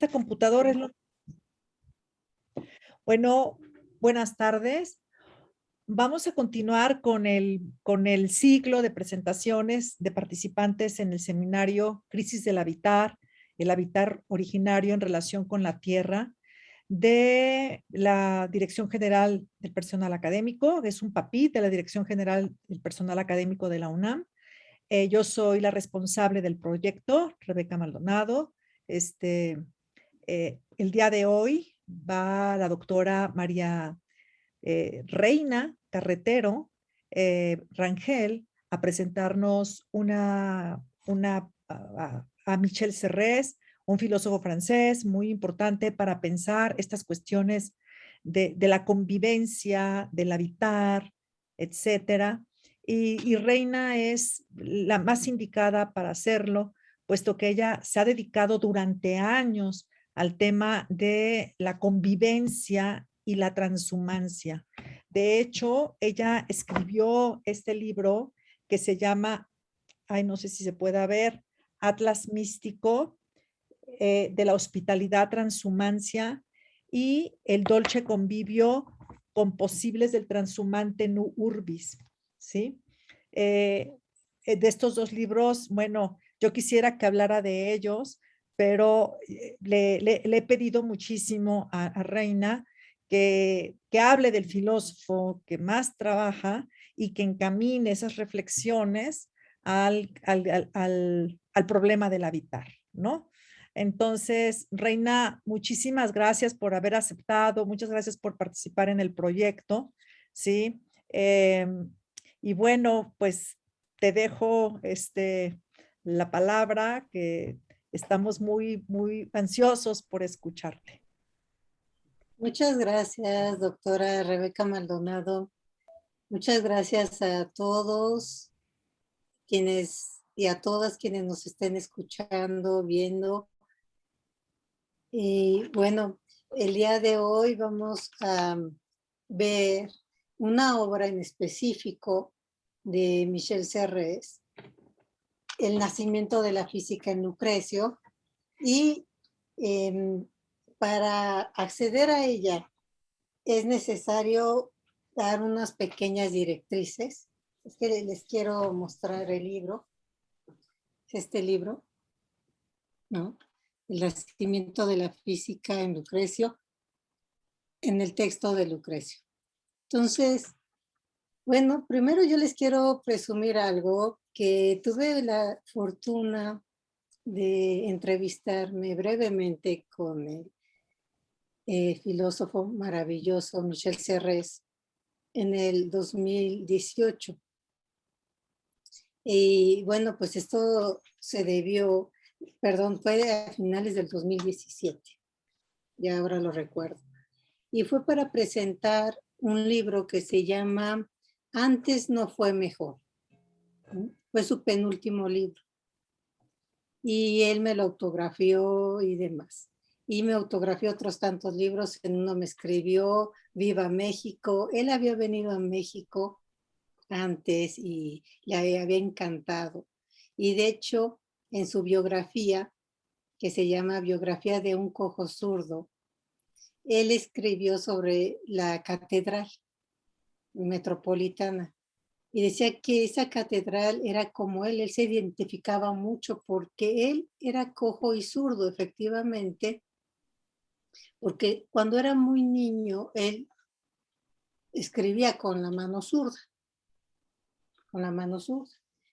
Esta computadora es lo... Bueno, buenas tardes. Vamos a continuar con el ciclo de presentaciones de participantes en el seminario Crisis del Habitar, el habitar originario en relación con la tierra, de la Dirección General del Personal Académico. Es un PAPI de la Dirección General del Personal Académico de la UNAM. Yo soy la responsable del proyecto, Rebeca Maldonado. El día de hoy va la doctora María Reina Carretero Rangel a presentarnos a Michel Serres, un filósofo francés muy importante para pensar estas cuestiones de la convivencia, del habitar, etcétera. Y Reina es la más indicada para hacerlo, puesto que ella se ha dedicado durante años al tema de la convivencia y la transhumancia. De hecho, ella escribió este libro que se llama, ay, no sé si se pueda ver, Atlas Místico de la Hospitalidad Transhumancia y el Dolce Convivio con Posibles del Transhumante Nu Urbis, ¿sí? De estos dos libros, bueno, yo quisiera que hablara de ellos, pero le he pedido muchísimo a Reina que hable del filósofo que más trabaja y que encamine esas reflexiones al problema del habitar, ¿no? Entonces, Reina, muchísimas gracias por haber aceptado, muchas gracias por participar en el proyecto, ¿sí? Y bueno, pues te dejo la palabra, que estamos muy, muy ansiosos por escucharte. Muchas gracias, doctora Rebeca Maldonado. Muchas gracias a todos y a todas quienes nos estén escuchando, viendo. Y bueno, el día de hoy vamos a ver una obra en específico de Michel Serres, El nacimiento de la física en Lucrecio, y para acceder a ella es necesario dar unas pequeñas directrices. Es que les quiero mostrar el libro. Es este libro, ¿no? El nacimiento de la física en Lucrecio, en el texto de Lucrecio. Entonces, bueno, primero yo les quiero presumir algo, que tuve la fortuna de entrevistarme brevemente con el filósofo maravilloso Michel Serres en el 2018. Y bueno, pues esto se debió, fue a finales del 2017, ya ahora lo recuerdo. Y fue para presentar un libro que se llama Antes no fue mejor. Fue su penúltimo libro. Y él me lo autografió y demás. Y me autografió otros tantos libros. En uno me escribió Viva México. Él había venido a México antes y le había encantado. Y de hecho, en su biografía, que se llama Biografía de un cojo zurdo, él escribió sobre la catedral metropolitana y decía que esa catedral era como él se identificaba mucho porque él era cojo y zurdo, efectivamente, porque cuando era muy niño, él escribía con la mano zurda,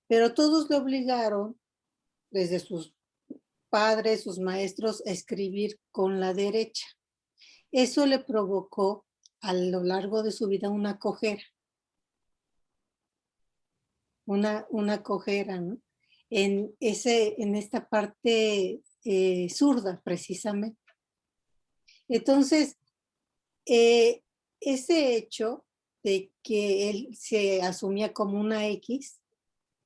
pero todos le obligaron, desde sus padres, sus maestros, a escribir con la derecha. Eso le provocó a lo largo de su vida una cojera, ¿no? En esta parte zurda, precisamente. Entonces, ese hecho de que él se asumía como una X,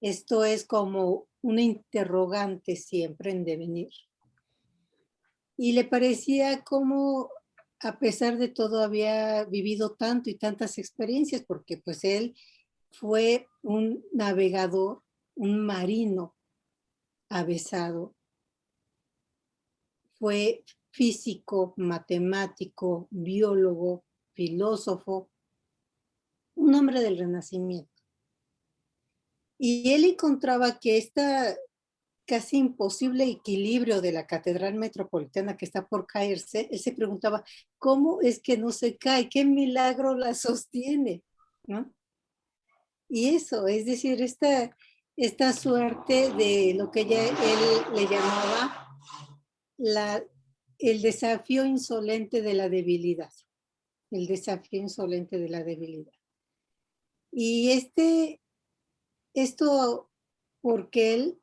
esto es como una interrogante siempre en devenir. Y le parecía como, a pesar de todo, había vivido tanto y tantas experiencias, porque pues él fue un navegador, un marino avesado. Fue físico, matemático, biólogo, filósofo, un hombre del Renacimiento. Y él encontraba que esta casi imposible equilibrio de la Catedral Metropolitana que está por caerse, él se preguntaba, ¿cómo es que no se cae? ¿Qué milagro la sostiene? ¿No? Y eso, es decir, esta suerte de lo que él le llamaba el desafío insolente de la debilidad. El desafío insolente de la debilidad. Y esto porque él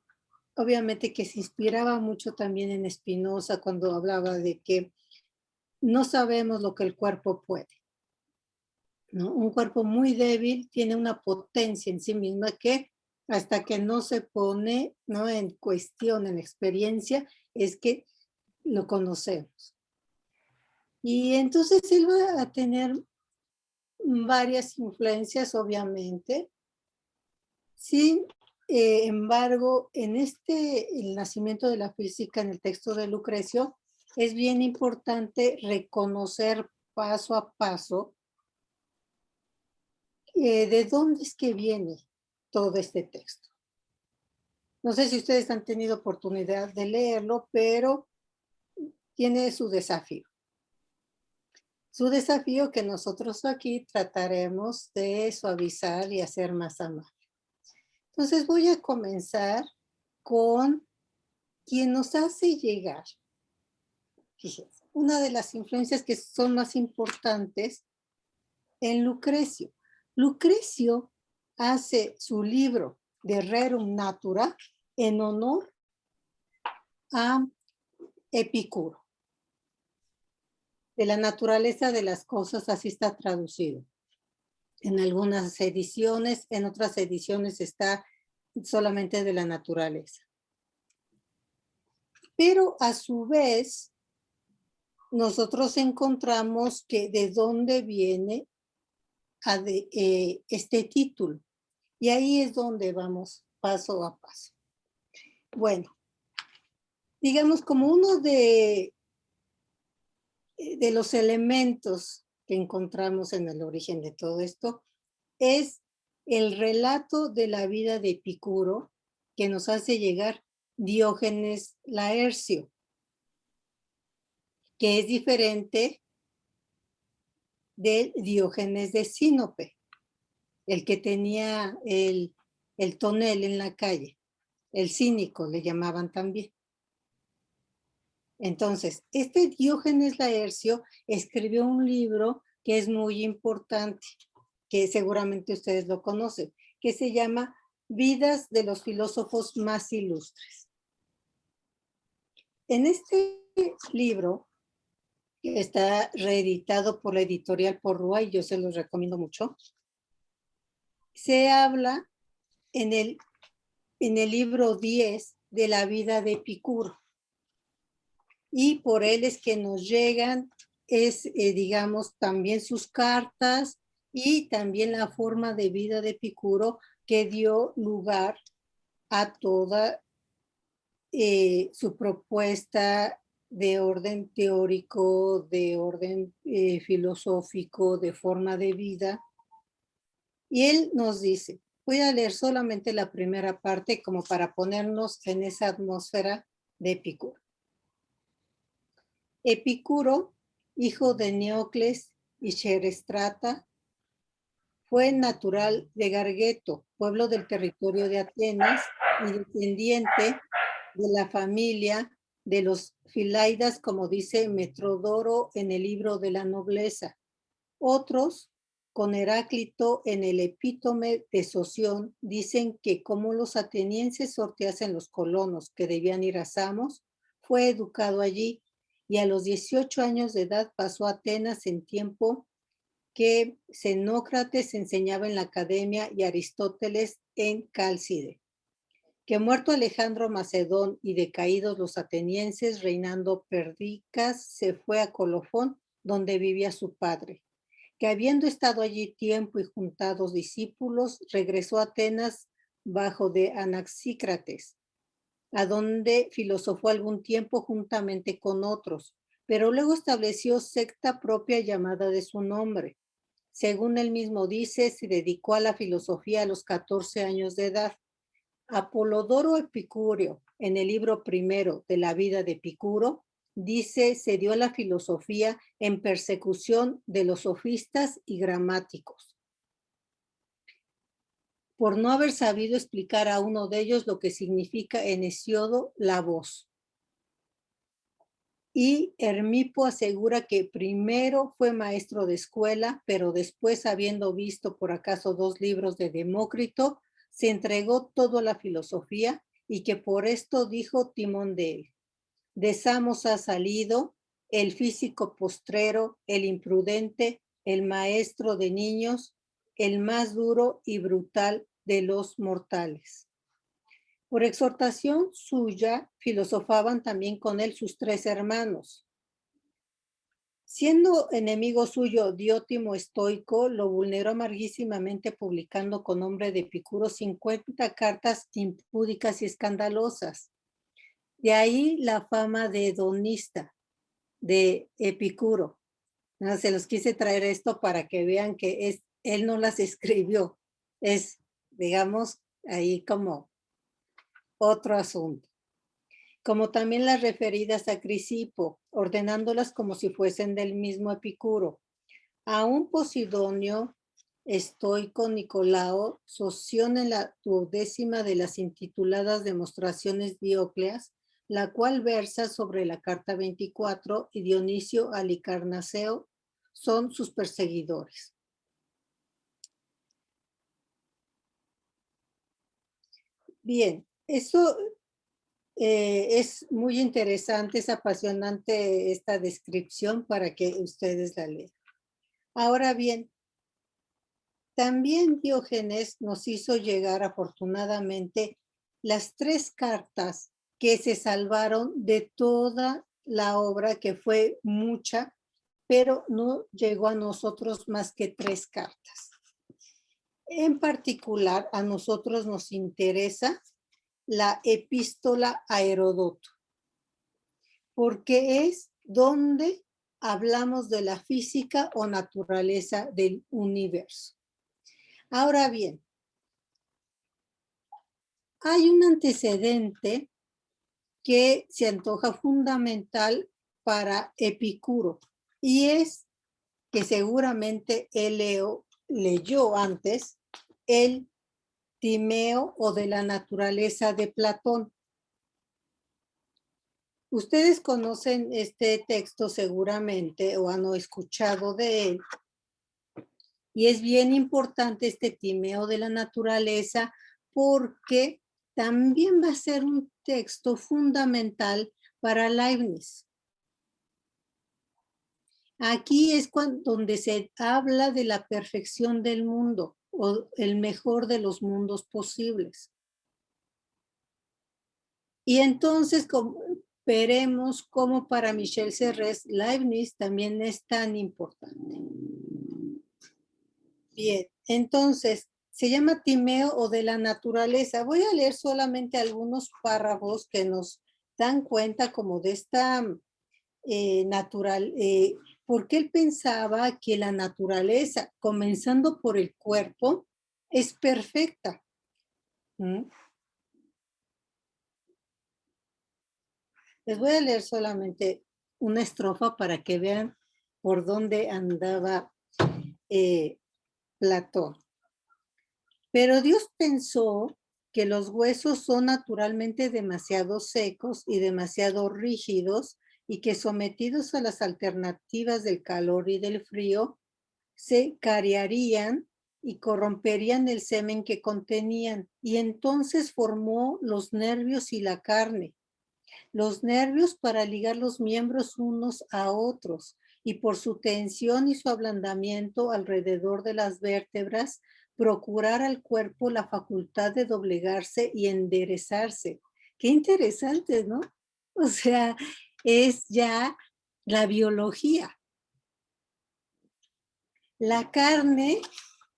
obviamente que se inspiraba mucho también en Spinoza cuando hablaba de que no sabemos lo que el cuerpo puede, ¿no? Un cuerpo muy débil tiene una potencia en sí misma que hasta que no se pone, ¿no?, en cuestión, en experiencia, es que lo conocemos. Y entonces él va a tener varias influencias, obviamente. Sin embargo, en el nacimiento de la física, en el texto de Lucrecio, es bien importante reconocer paso a paso de dónde es que viene todo este texto. No sé si ustedes han tenido oportunidad de leerlo, pero tiene su desafío. Su desafío que nosotros aquí trataremos de suavizar y hacer más amable. Entonces voy a comenzar con quien nos hace llegar. Fíjense, una de las influencias que son más importantes en Lucrecio. Lucrecio hace su libro de Rerum Natura en honor a Epicuro. De la naturaleza de las cosas, así está traducido. En algunas ediciones, en otras ediciones está solamente de la naturaleza. Pero a su vez, nosotros encontramos que de dónde viene este título. Y ahí es donde vamos paso a paso. Bueno, digamos como uno de los elementos que encontramos en el origen de todo esto es el relato de la vida de Epicuro que nos hace llegar Diógenes Laercio, que es diferente del Diógenes de Sinope, el que tenía el tonel en la calle, el cínico le llamaban también. Entonces, este Diógenes Laercio escribió un libro que es muy importante, que seguramente ustedes lo conocen, que se llama Vidas de los filósofos más ilustres. En este libro, que está reeditado por la editorial Porrúa, y yo se los recomiendo mucho, se habla en el libro 10 de la vida de Epicuro. Y por él es que nos llegan, digamos, también sus cartas y también la forma de vida de Epicuro que dio lugar a toda su propuesta de orden teórico, de orden filosófico, de forma de vida. Y él nos dice, voy a leer solamente la primera parte como para ponernos en esa atmósfera de Epicuro. Epicuro, hijo de Neocles y Cherestrata, fue natural de Gargeto, pueblo del territorio de Atenas, y descendiente de la familia de los Filaidas, como dice Metrodoro en el libro de la nobleza. Otros, con Heráclito en el epítome de Soción, dicen que como los atenienses sorteasen los colonos que debían ir a Samos, fue educado allí y a los 18 años de edad pasó a Atenas en tiempo que Xenócrates enseñaba en la academia y Aristóteles en Cálcide. Que muerto Alejandro Macedón y decaídos los atenienses, reinando Perdicas, se fue a Colofón, donde vivía su padre. Que habiendo estado allí tiempo y juntados discípulos, regresó a Atenas bajo de Anaxícrates, a donde filosofó algún tiempo juntamente con otros, pero luego estableció secta propia llamada de su nombre. Según él mismo dice, se dedicó a la filosofía a los 14 años de edad. Apolodoro Epicúreo, en el libro primero de la vida de Epicuro, dice, se dio a la filosofía en persecución de los sofistas y gramáticos, por no haber sabido explicar a uno de ellos lo que significa en Hesiodo la voz. Y Hermipo asegura que primero fue maestro de escuela, pero después, habiendo visto por acaso 2 libros de Demócrito, se entregó todo a la filosofía, y que por esto dijo Timón de él: de Samos ha salido el físico postrero, el imprudente, el maestro de niños, el más duro y brutal de los mortales. Por exhortación suya, filosofaban también con él sus 3 hermanos. Siendo enemigo suyo Diótimo Estoico, lo vulneró amarguísimamente, publicando con nombre de Epicuro 50 cartas impúdicas y escandalosas. De ahí la fama de hedonista de Epicuro. No, se los quise traer esto para que vean que él no las escribió. Es, digamos, ahí como otro asunto. Como también las referidas a Crisipo, ordenándolas como si fuesen del mismo Epicuro. A un Posidonio estoico Nicolao, soción en la 12ª de las intituladas Demostraciones Diocleas, la cual versa sobre la carta 24, y Dionisio Alicarnaseo son sus perseguidores. Bien, eso es muy interesante, es apasionante esta descripción para que ustedes la lean. Ahora bien, también Diógenes nos hizo llegar afortunadamente las 3 cartas que se salvaron de toda la obra, que fue mucha, pero no llegó a nosotros más que 3 cartas. En particular, a nosotros nos interesa la epístola a Heródoto, porque es donde hablamos de la física o naturaleza del universo. Ahora bien, hay un antecedente que se antoja fundamental para Epicuro, y es que seguramente él leyó antes el Timeo o de la naturaleza de Platón. Ustedes conocen este texto seguramente o han escuchado de él, y es bien importante este Timeo de la naturaleza porque también va a ser un texto fundamental para Leibniz. Aquí es donde se habla de la perfección del mundo o el mejor de los mundos posibles. Y entonces veremos cómo para Michel Serres Leibniz también es tan importante. Bien, entonces se llama Timeo o de la naturaleza. Voy a leer solamente algunos párrafos que nos dan cuenta como de esta porque él pensaba que la naturaleza, comenzando por el cuerpo, es perfecta. Les voy a leer solamente una estrofa para que vean por dónde andaba Platón. Pero Dios pensó que los huesos son naturalmente demasiado secos y demasiado rígidos, y que sometidos a las alternativas del calor y del frío, se cariarían y corromperían el semen que contenían. Y entonces formó los nervios y la carne. Los nervios para ligar los miembros unos a otros, y por su tensión y su ablandamiento alrededor de las vértebras, procurar al cuerpo la facultad de doblegarse y enderezarse. Qué interesante, ¿no? O sea, es ya la biología. La carne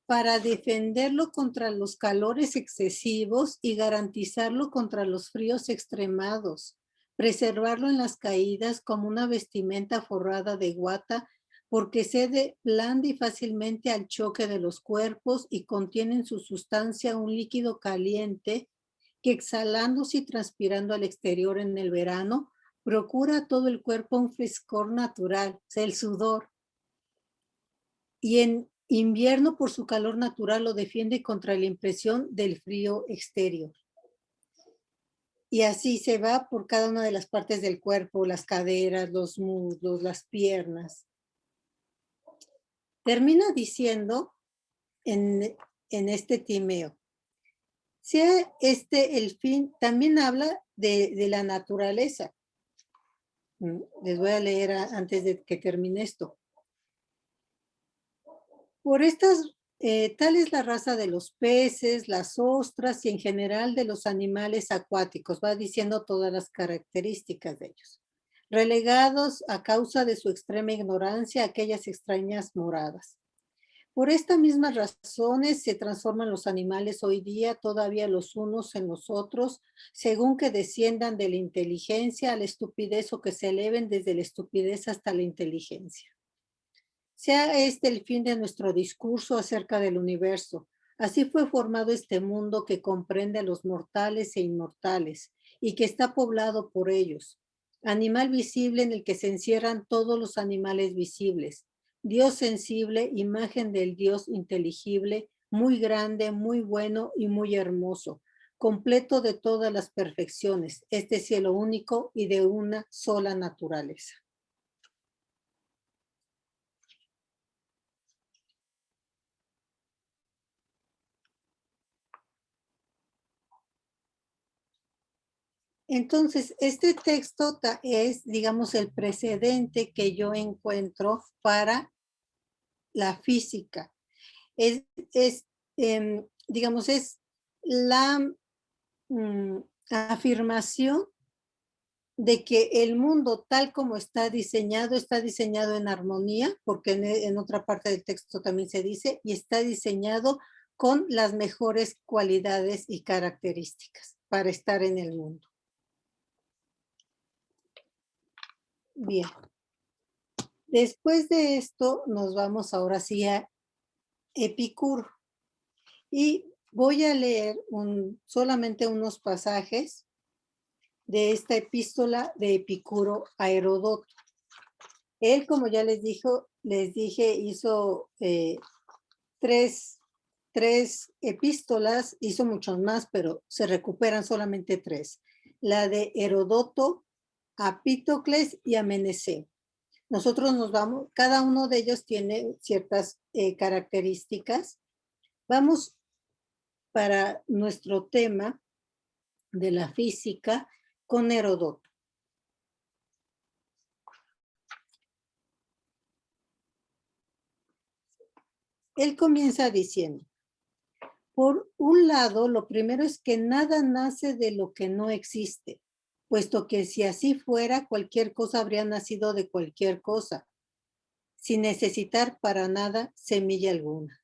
para defenderlo contra los calores excesivos y garantizarlo contra los fríos extremados, preservarlo en las caídas como una vestimenta forrada de guata, porque cede blanda y fácilmente al choque de los cuerpos y contiene en su sustancia un líquido caliente que exhalándose y transpirando al exterior en el verano, procura a todo el cuerpo un frescor natural, o sea, el sudor. Y en invierno, por su calor natural, lo defiende contra la impresión del frío exterior. Y así se va por cada una de las partes del cuerpo, las caderas, los muslos, las piernas. Termina diciendo en este Timeo, sea este el fin, también habla de la naturaleza. Les voy a leer antes de que termine esto. Por estas, tal es la raza de los peces, las ostras y en general de los animales acuáticos. Va diciendo todas las características de ellos. Relegados a causa de su extrema ignorancia a aquellas extrañas moradas. Por estas mismas razones se transforman los animales hoy día todavía los unos en los otros, según que desciendan de la inteligencia a la estupidez o que se eleven desde la estupidez hasta la inteligencia. Sea este el fin de nuestro discurso acerca del universo. Así fue formado este mundo que comprende a los mortales e inmortales y que está poblado por ellos. Animal visible en el que se encierran todos los animales visibles. Dios sensible, imagen del Dios inteligible, muy grande, muy bueno y muy hermoso, completo de todas las perfecciones, este cielo único y de una sola naturaleza. Entonces, este texto es, digamos, el precedente que yo encuentro para la física. Es digamos, es la afirmación de que el mundo tal como está diseñado en armonía, porque en otra parte del texto también se dice, y está diseñado con las mejores cualidades y características para estar en el mundo. Bien. Después de esto, nos vamos ahora sí a Epicuro. Y voy a leer solamente unos pasajes de esta epístola de Epicuro a Heródoto. Él, como ya les dije, hizo tres epístolas, hizo muchos más, pero se recuperan solamente tres. La de Heródoto, Apítocles y Ameneseo. Nosotros nos vamos, cada uno de ellos tiene ciertas características. Vamos para nuestro tema de la física con Heródoto. Él comienza diciendo, por un lado, lo primero es que nada nace de lo que no existe, puesto que si así fuera, cualquier cosa habría nacido de cualquier cosa, sin necesitar para nada semilla alguna.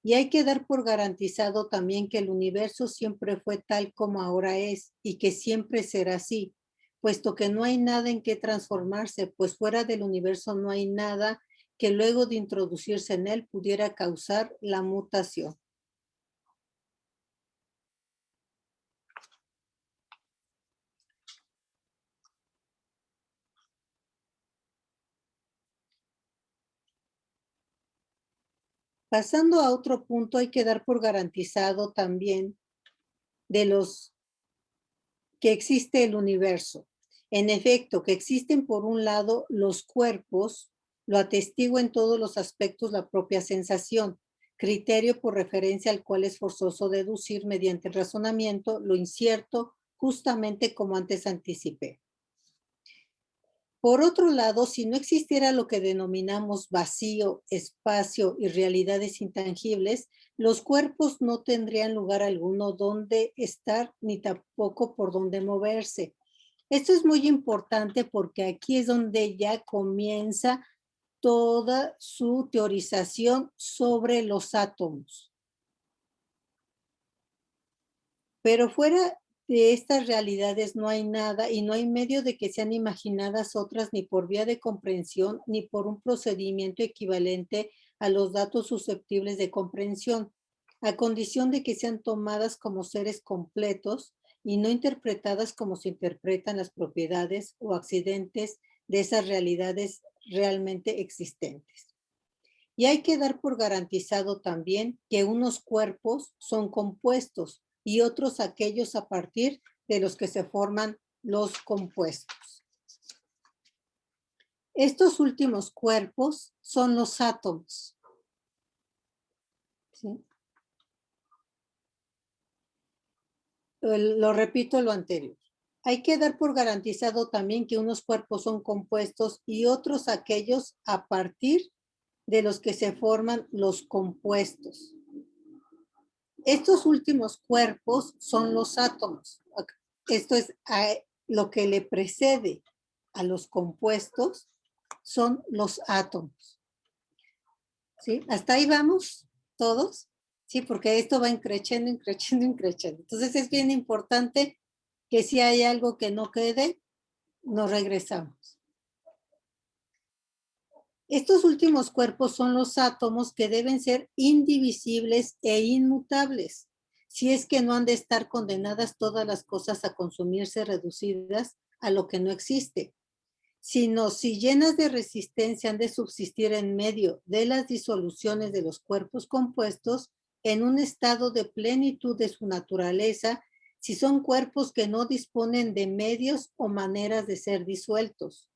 Y hay que dar por garantizado también que el universo siempre fue tal como ahora es y que siempre será así, puesto que no hay nada en que transformarse, pues fuera del universo no hay nada que luego de introducirse en él pudiera causar la mutación. Pasando a otro punto, hay que dar por garantizado también de los que existe el universo. En efecto, que existen por un lado los cuerpos, lo atestigua en todos los aspectos la propia sensación, criterio por referencia al cual es forzoso deducir mediante el razonamiento lo incierto, justamente como antes anticipé. Por otro lado, si no existiera lo que denominamos vacío, espacio y realidades intangibles, los cuerpos no tendrían lugar alguno donde estar ni tampoco por donde moverse. Esto es muy importante porque aquí es donde ya comienza toda su teorización sobre los átomos. Pero fuera de estas realidades no hay nada y no hay medio de que sean imaginadas otras ni por vía de comprensión ni por un procedimiento equivalente a los datos susceptibles de comprensión, a condición de que sean tomadas como seres completos y no interpretadas como se interpretan las propiedades o accidentes de esas realidades realmente existentes. Y hay que dar por garantizado también que unos cuerpos son compuestos y otros aquellos a partir de los que se forman los compuestos. Estos últimos cuerpos son los átomos. ¿Sí? Lo repito lo anterior. Hay que dar por garantizado también que unos cuerpos son compuestos y otros aquellos a partir de los que se forman los compuestos. Estos últimos cuerpos son los átomos. Esto es lo que le precede a los compuestos, son los átomos. ¿Sí? ¿Hasta ahí vamos todos? Sí, porque esto va increciendo, increciendo, increciendo. Entonces es bien importante que si hay algo que no quede, nos regresamos. Estos últimos cuerpos son los átomos que deben ser indivisibles e inmutables, si es que no han de estar condenadas todas las cosas a consumirse reducidas a lo que no existe, sino si llenas de resistencia han de subsistir en medio de las disoluciones de los cuerpos compuestos en un estado de plenitud de su naturaleza, si son cuerpos que no disponen de medios o maneras de ser disueltos.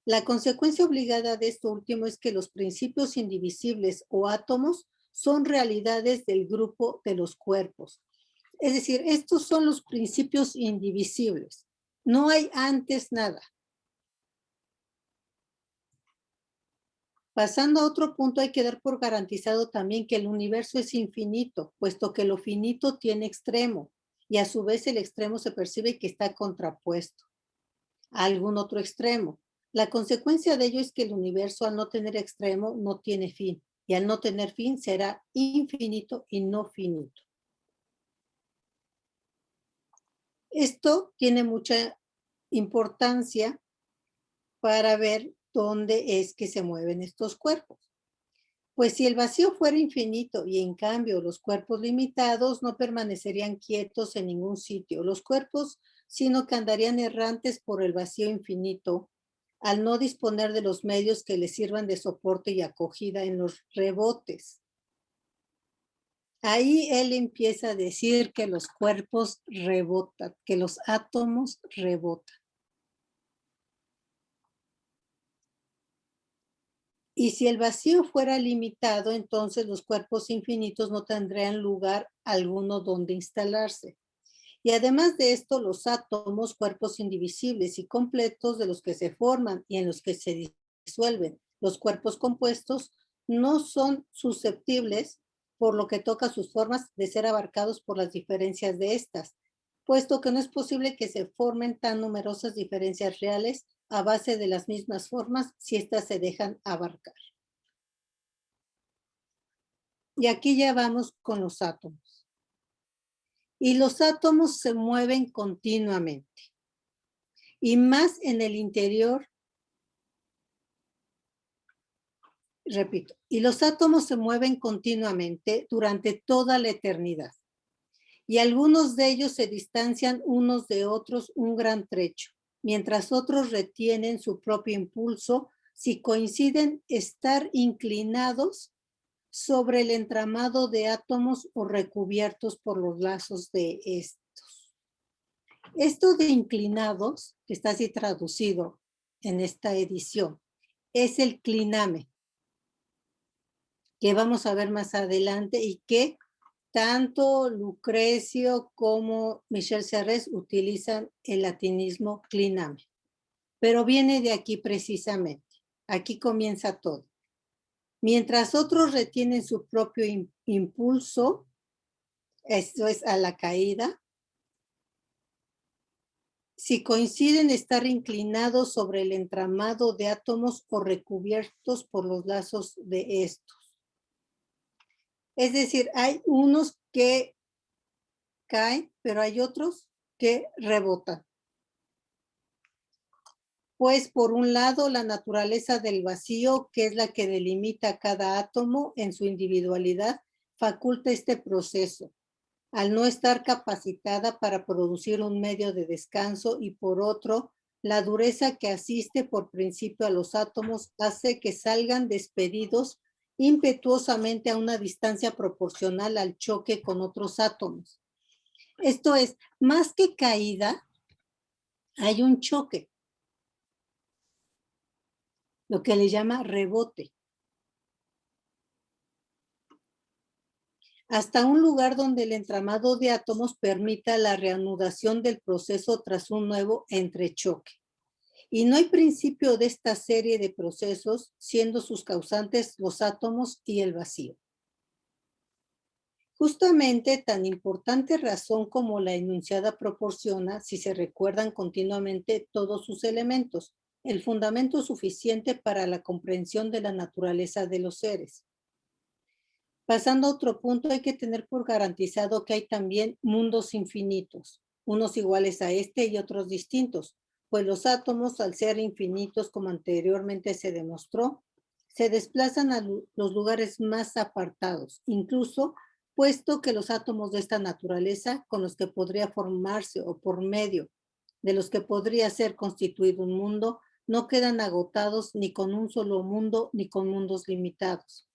La consecuencia obligada de esto último es que los principios indivisibles o átomos son realidades del grupo de los cuerpos. Es decir, estos son los principios indivisibles. No hay antes nada. Pasando a otro punto, hay que dar por garantizado también que el universo es infinito, puesto que lo finito tiene extremo, y a su vez el extremo se percibe que está contrapuesto a algún otro extremo. La consecuencia de ello es que el universo, al no tener extremo, no tiene fin, y al no tener fin será infinito y no finito. Esto tiene mucha importancia para ver dónde es que se mueven estos cuerpos. Pues si el vacío fuera infinito y en cambio los cuerpos limitados no permanecerían quietos en ningún sitio, los cuerpos sino que andarían errantes por el vacío infinito al no disponer de los medios que les sirvan de soporte y acogida en los rebotes. Ahí él empieza a decir que los cuerpos rebotan, que los átomos rebotan. Y si el vacío fuera limitado, entonces los cuerpos infinitos no tendrían lugar alguno donde instalarse. Y además de esto, los átomos, cuerpos indivisibles y completos de los que se forman y en los que se disuelven los cuerpos compuestos, no son susceptibles, por lo que toca sus formas, de ser abarcados por las diferencias de estas, puesto que no es posible que se formen tan numerosas diferencias reales a base de las mismas formas si éstas se dejan abarcar. Y aquí ya vamos con los átomos. Y los átomos se mueven continuamente. Y más en el interior, repito, y los átomos se mueven continuamente durante toda la eternidad. Y algunos de ellos se distancian unos de otros un gran trecho, mientras otros retienen su propio impulso si coinciden estar inclinados sobre el entramado de átomos o recubiertos por los lazos de estos. Esto de inclinados, que está así traducido en esta edición, es el cliname, que vamos a ver más adelante y que tanto Lucrecio como Michel Serres utilizan el latinismo cliname. Pero viene de aquí precisamente. Aquí comienza todo. Mientras otros retienen su propio impulso, esto es a la caída, si coinciden estar inclinados sobre el entramado de átomos o recubiertos por los lazos de estos. Es decir, hay unos que caen, pero hay otros que rebotan. Pues por un lado, la naturaleza del vacío, que es la que delimita cada átomo en su individualidad, faculta este proceso, al no estar capacitada para producir un medio de descanso, y por otro, la dureza que asiste por principio a los átomos hace que salgan despedidos impetuosamente a una distancia proporcional al choque con otros átomos. Esto es, más que caída, hay un choque, lo que le llama rebote, hasta un lugar donde el entramado de átomos permita la reanudación del proceso tras un nuevo entrechoque. Y no hay principio de esta serie de procesos, siendo sus causantes los átomos y el vacío. Justamente tan importante razón como la enunciada proporciona, si se recuerdan continuamente todos sus elementos, el fundamento suficiente para la comprensión de la naturaleza de los seres. Pasando a otro punto, hay que tener por garantizado que hay también mundos infinitos, unos iguales a este y otros distintos, pues los átomos, al ser infinitos, como anteriormente se demostró, se desplazan a los lugares más apartados, incluso puesto que los átomos de esta naturaleza, con los que podría formarse o por medio de los que podría ser constituido un mundo, no quedan agotados ni con un solo mundo ni con mundos limitados,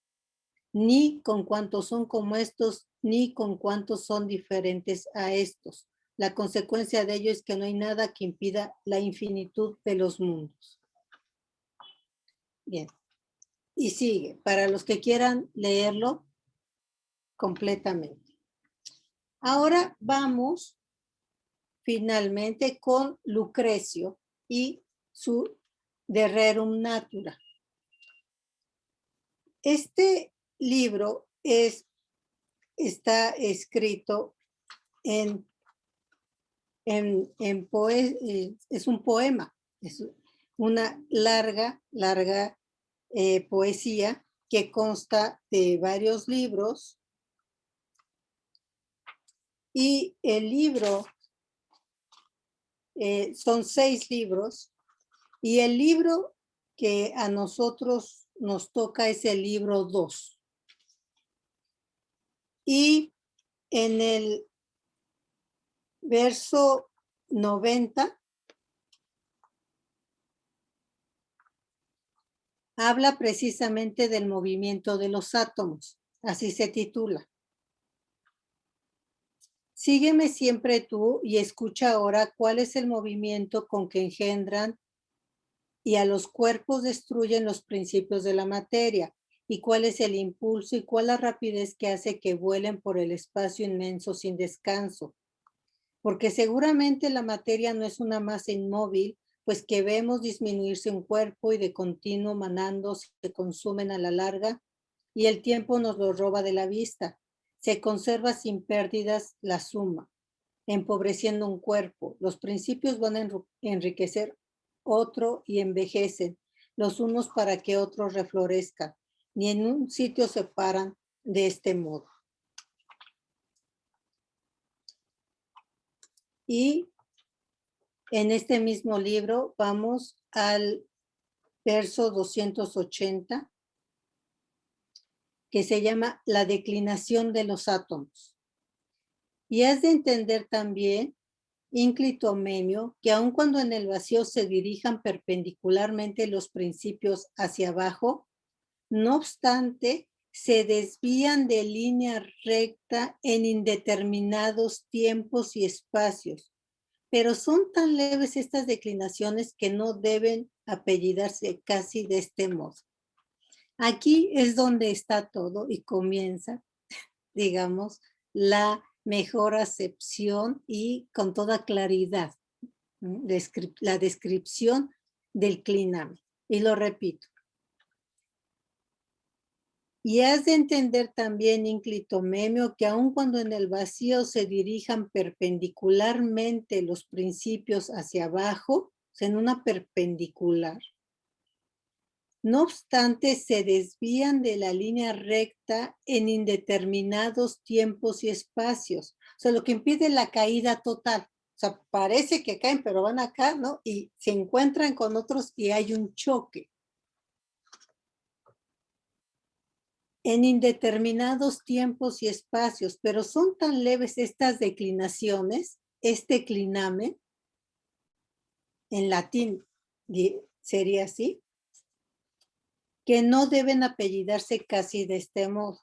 ni con cuantos son como estos, ni con cuantos son diferentes a estos. La consecuencia de ello es que no hay nada que impida la infinitud de los mundos. Bien, y sigue, para los que quieran leerlo completamente. Ahora vamos finalmente con Lucrecio y su De Rerum Natura. Este libro está escrito es un poema, es una larga poesía que consta de varios libros, y el libro son 6 libros, y el libro que a nosotros nos toca es el libro 2. Y en el verso 90 habla precisamente del movimiento de los átomos, así se titula. Sígueme siempre tú y escucha ahora cuál es el movimiento con que engendran y a los cuerpos destruyen los principios de la materia, y cuál es el impulso y cuál la rapidez que hace que vuelen por el espacio inmenso sin descanso. Porque seguramente la materia no es una masa inmóvil, pues que vemos disminuirse un cuerpo y de continuo manando se consumen a la larga, y el tiempo nos lo roba de la vista. Se conserva sin pérdidas la suma, empobreciendo un cuerpo. Los principios van a enriquecer otro y envejecen, los unos para que otros reflorezcan, ni en un sitio se paran de este modo. Y en este mismo libro vamos al verso 280, que se llama La declinación de los átomos. Y has de entender también, ínclito Memio, que aun cuando en el vacío se dirijan perpendicularmente los principios hacia abajo, no obstante, se desvían de línea recta en indeterminados tiempos y espacios, pero son tan leves estas declinaciones que no deben apellidarse casi de este modo. Aquí es donde está todo y comienza, digamos, la mejor acepción y con toda claridad, la descripción del clinamen. Y lo repito. Y has de entender también, ínclito Memio, que aun cuando en el vacío se dirijan perpendicularmente los principios hacia abajo, o sea, en una perpendicular, no obstante se desvían de la línea recta en indeterminados tiempos y espacios, o sea, lo que impide la caída total. O sea, parece que caen, pero van acá, ¿no? Y se encuentran con otros y hay un choque. En indeterminados tiempos y espacios, pero son tan leves estas declinaciones, este clinamen, en latín sería así, que no deben apellidarse casi de este modo.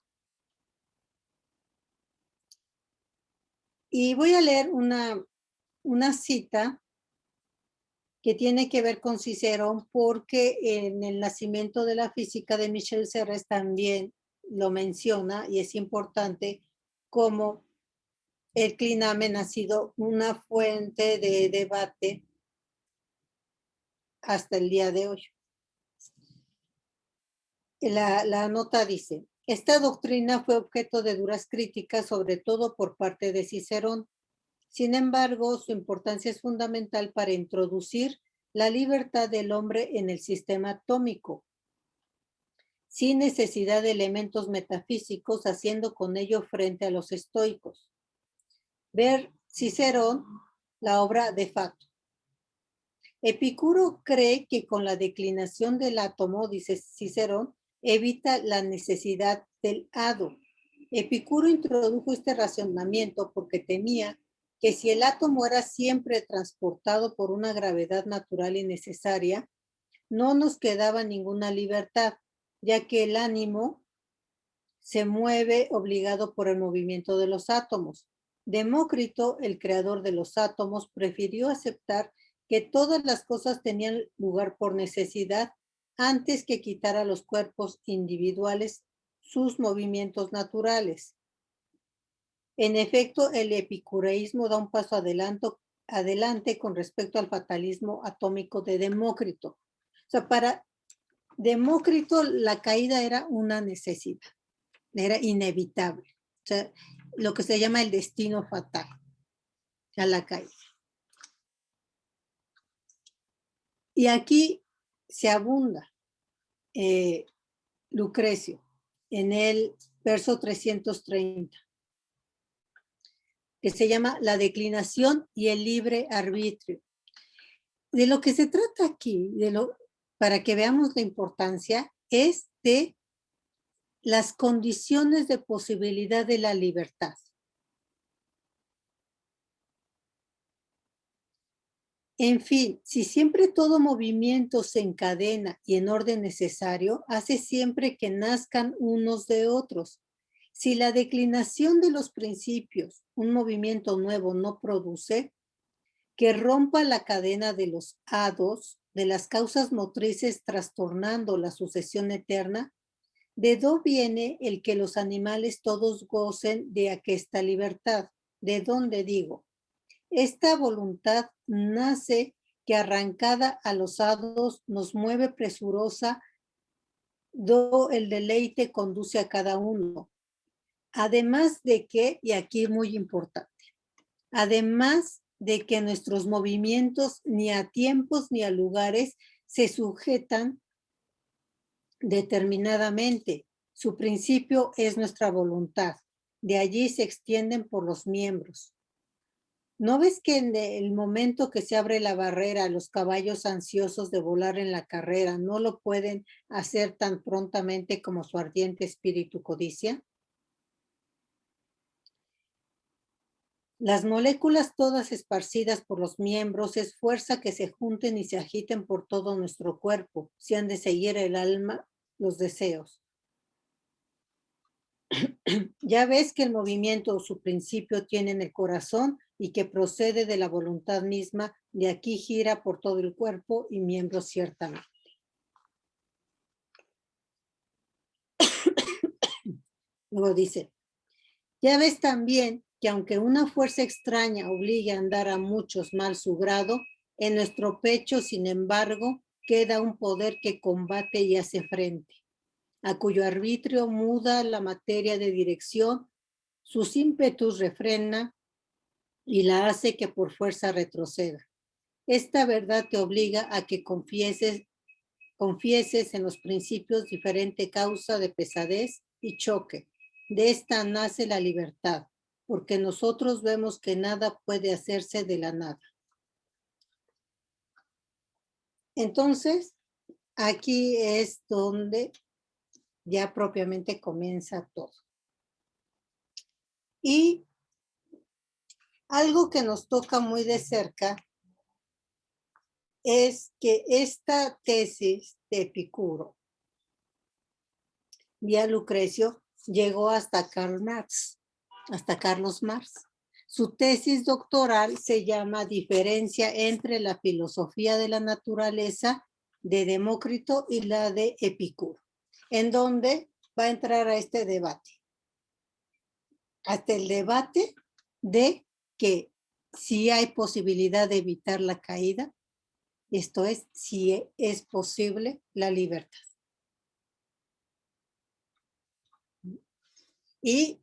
Y voy a leer una cita que tiene que ver con Cicerón, porque en el nacimiento de la física de Michel Serres también lo menciona y es importante como el clinamen ha sido una fuente de debate hasta el día de hoy. La nota dice, esta doctrina fue objeto de duras críticas, sobre todo por parte de Cicerón. Sin embargo, su importancia es fundamental para introducir la libertad del hombre en el sistema atómico, sin necesidad de elementos metafísicos, haciendo con ello frente a los estoicos. Ver Cicerón, la obra de Fato. Epicuro cree que con la declinación del átomo, dice Cicerón, evita la necesidad del hado. Epicuro introdujo este razonamiento porque temía que si el átomo era siempre transportado por una gravedad natural y necesaria, no nos quedaba ninguna libertad, ya que el ánimo se mueve obligado por el movimiento de los átomos. Demócrito, el creador de los átomos, prefirió aceptar que todas las cosas tenían lugar por necesidad antes que quitar a los cuerpos individuales sus movimientos naturales. En efecto, el epicureísmo da un paso adelante con respecto al fatalismo atómico de Demócrito. O sea, para Demócrito la caída era una necesidad, era inevitable. O sea, lo que se llama el destino fatal a la caída. Y aquí se abunda Lucrecio en el verso 330, que se llama la declinación y el libre arbitrio. De lo que se trata aquí, para que veamos la importancia, es de las condiciones de posibilidad de la libertad. En fin, si siempre todo movimiento se encadena y en orden necesario, hace siempre que nazcan unos de otros. Si la declinación de los principios, un movimiento nuevo no produce, que rompa la cadena de los hados, de las causas motrices trastornando la sucesión eterna, ¿de dónde viene el que los animales todos gocen de aquesta libertad? ¿De dónde digo? Esta voluntad nace que arrancada a los hados nos mueve presurosa, do el deleite conduce a cada uno. Además de que, y aquí muy importante, además de que nuestros movimientos ni a tiempos ni a lugares se sujetan determinadamente. Su principio es nuestra voluntad. De allí se extienden por los miembros. ¿No ves que en el momento que se abre la barrera, los caballos ansiosos de volar en la carrera no lo pueden hacer tan prontamente como su ardiente espíritu codicia? Las moléculas todas esparcidas por los miembros es fuerza que se junten y se agiten por todo nuestro cuerpo, si han de seguir el alma los deseos. Ya ves que el movimiento o su principio tiene en el corazón y que procede de la voluntad misma, de aquí gira por todo el cuerpo y miembros ciertamente. Luego dice, ya ves también que aunque una fuerza extraña obligue a andar a muchos mal su grado, en nuestro pecho, sin embargo, queda un poder que combate y hace frente, a cuyo arbitrio muda la materia de dirección, sus ímpetus refrena y la hace que por fuerza retroceda. Esta verdad te obliga a que confieses en los principios diferente causa de pesadez y choque. De esta nace la libertad. porque nosotros vemos que nada puede hacerse de la nada. Entonces, aquí es donde ya propiamente comienza todo. Y algo que nos toca muy de cerca es que esta tesis de Epicuro, vía Lucrecio, llegó hasta Karl Marx, hasta Carlos Marx. Su tesis doctoral se llama Diferencia entre la filosofía de la naturaleza de Demócrito y la de Epicuro, en donde va a entrar a este debate. Hasta el debate de que si hay posibilidad de evitar la caída, esto es, si es posible la libertad. Y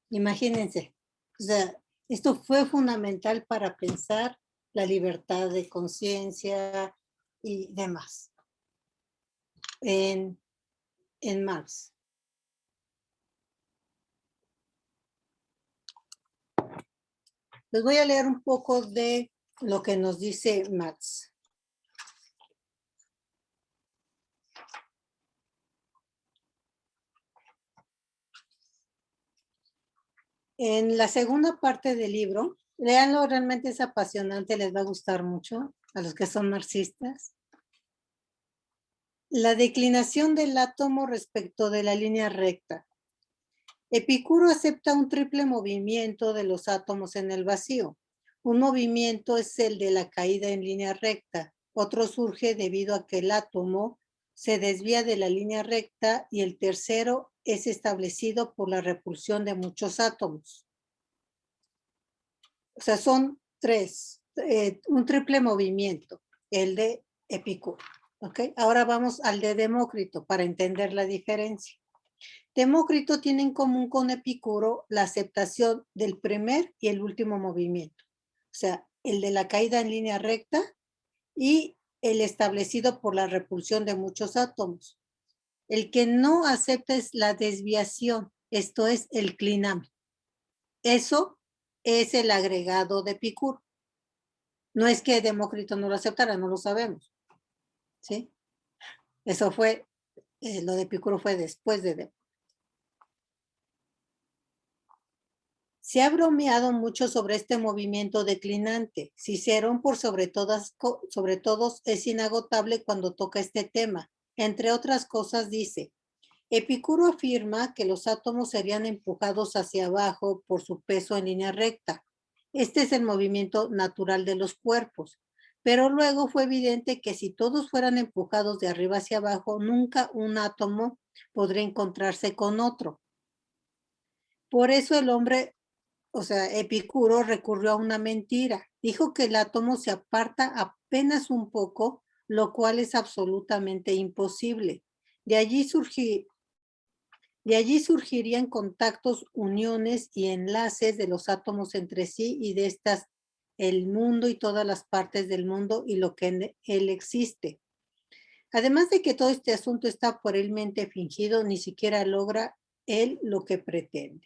imagínense, o sea, esto fue fundamental para pensar la libertad de conciencia y demás en Marx. Les voy a leer un poco de lo que nos dice Marx. En la segunda parte del libro, léanlo, realmente es apasionante, les va a gustar mucho a los que son marxistas. La declinación del átomo respecto de la línea recta. Epicuro acepta un triple movimiento de los átomos en el vacío. Un movimiento es el de la caída en línea recta. Otro surge debido a que el átomo se desvía de la línea recta y el tercero es establecido por la repulsión de muchos átomos. O sea, son tres, un triple movimiento, el de Epicuro. ¿Okay? Ahora vamos al de Demócrito para entender la diferencia. Demócrito tiene en común con Epicuro la aceptación del primer y el último movimiento. O sea, el de la caída en línea recta y el establecido por la repulsión de muchos átomos. El que no acepta es la desviación, esto es el cliname. Eso es el agregado de Epicuro. No es que Demócrito no lo aceptara, no lo sabemos. ¿Sí? Eso fue, lo de Epicuro fue después de Demócrito. Se ha bromeado mucho sobre este movimiento declinante. Cicerón, por sobre todos, es inagotable cuando toca este tema. Entre otras cosas, dice, Epicuro afirma que los átomos serían empujados hacia abajo por su peso en línea recta. Este es el movimiento natural de los cuerpos. Pero luego fue evidente que si todos fueran empujados de arriba hacia abajo, nunca un átomo podría encontrarse con otro. Por eso el hombre, o sea, Epicuro recurrió a una mentira. Dijo que el átomo se aparta apenas un poco, lo cual es absolutamente imposible. De allí surgirían contactos, uniones y enlaces de los átomos entre sí y de estas el mundo y todas las partes del mundo y lo que en él existe. Además de que todo este asunto está por él mente fingido, ni siquiera logra él lo que pretende.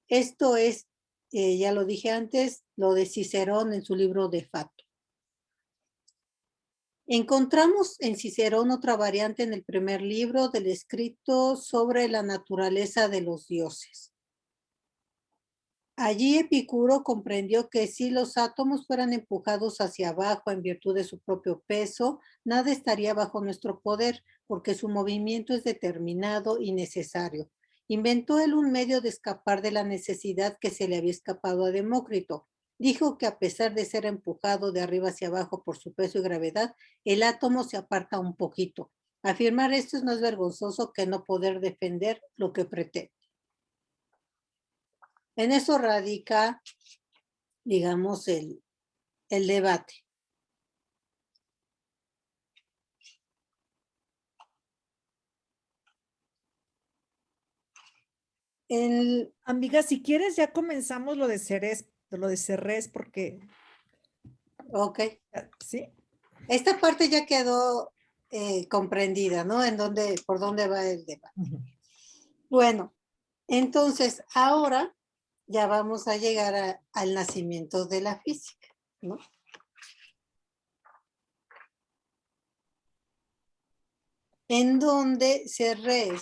Esto es, ya lo dije antes, lo de Cicerón en su libro De Fato. Encontramos en Cicerón otra variante en el primer libro del escrito sobre la naturaleza de los dioses. Allí Epicuro comprendió que si los átomos fueran empujados hacia abajo en virtud de su propio peso, nada estaría bajo nuestro poder, porque su movimiento es determinado y necesario. Inventó él un medio de escapar de la necesidad que se le había escapado a Demócrito. Dijo que a pesar de ser empujado de arriba hacia abajo por su peso y gravedad, el átomo se aparta un poquito. Afirmar esto es más vergonzoso que no poder defender lo que pretende. En eso radica, digamos, el debate. Amiga, si quieres, ya comenzamos lo de Cerrés, porque... Ok. Sí. Esta parte ya quedó comprendida, ¿no? Por dónde va el debate. Bueno, entonces ahora ya vamos a llegar al nacimiento de la física, ¿no? En donde Serres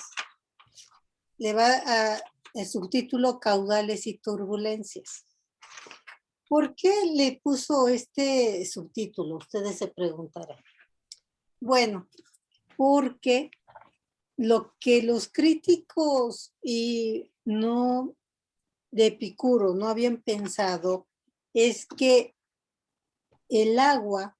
le va a el subtítulo Caudales y Turbulencias. ¿Por qué le puso este subtítulo? Ustedes se preguntarán. Bueno, porque lo que los críticos y no de Epicuro no habían pensado es que el agua,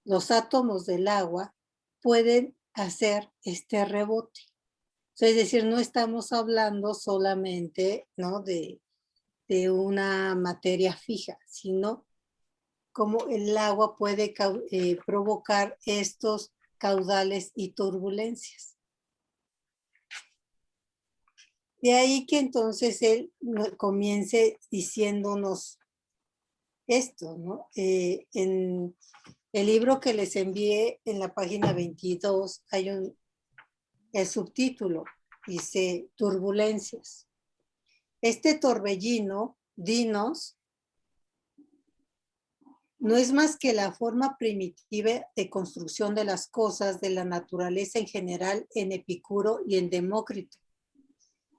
los átomos del agua, pueden hacer este rebote. Es decir, no estamos hablando solamente, ¿no?, de una materia fija, sino cómo el agua puede provocar estos caudales y turbulencias. De ahí que entonces él comience diciéndonos esto, ¿no? En el libro que les envié en la página 22 hay el subtítulo, dice turbulencias. Este torbellino, dinos, no es más que la forma primitiva de construcción de las cosas, de la naturaleza en general, en Epicuro y en Demócrito.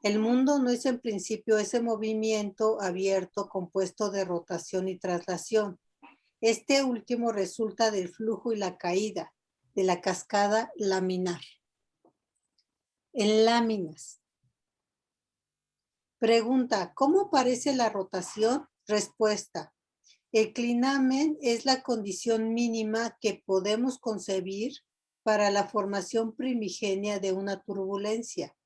El mundo no es en principio ese movimiento abierto compuesto de rotación y traslación. Este último resulta del flujo y la caída, de la cascada laminar. En láminas. Pregunta, ¿cómo aparece la rotación? Respuesta. El clinamen es la condición mínima que podemos concebir para la formación primigenia de una turbulencia.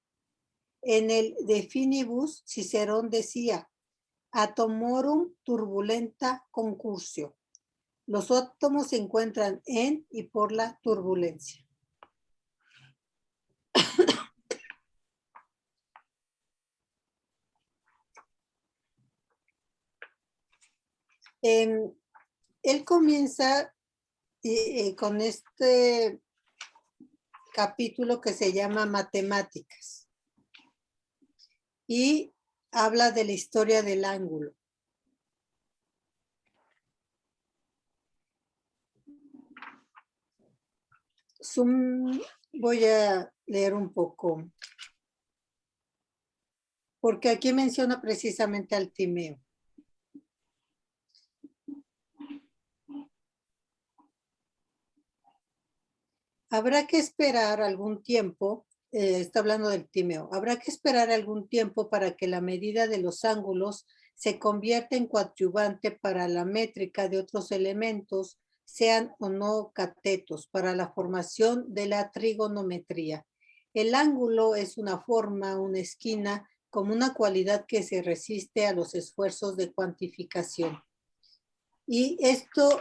En el De Finibus, Cicerón decía, atomorum turbulenta concursio. Los átomos se encuentran en y por la turbulencia. Él comienza con este capítulo que se llama Matemáticas y habla de la historia del ángulo. Voy a leer un poco, porque aquí menciona precisamente al Timeo. Habrá que esperar algún tiempo, está hablando del Timeo, habrá que esperar algún tiempo para que la medida de los ángulos se convierta en coadyuvante para la métrica de otros elementos, sean o no catetos, para la formación de la trigonometría. El ángulo es una forma, una esquina, como una cualidad que se resiste a los esfuerzos de cuantificación. Y esto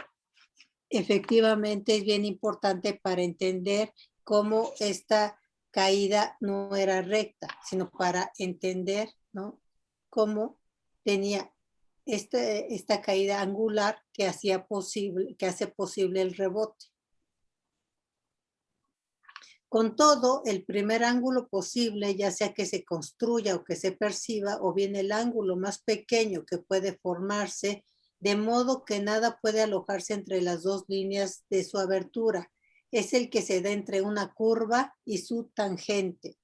efectivamente es bien importante para entender cómo esta caída no era recta, sino para entender, ¿no?, cómo tenía esta caída angular que hace posible el rebote. Con todo, el primer ángulo posible, ya sea que se construya o que se perciba, o bien el ángulo más pequeño que puede formarse, de modo que nada puede alojarse entre las dos líneas de su abertura, es el que se da entre una curva y su tangente.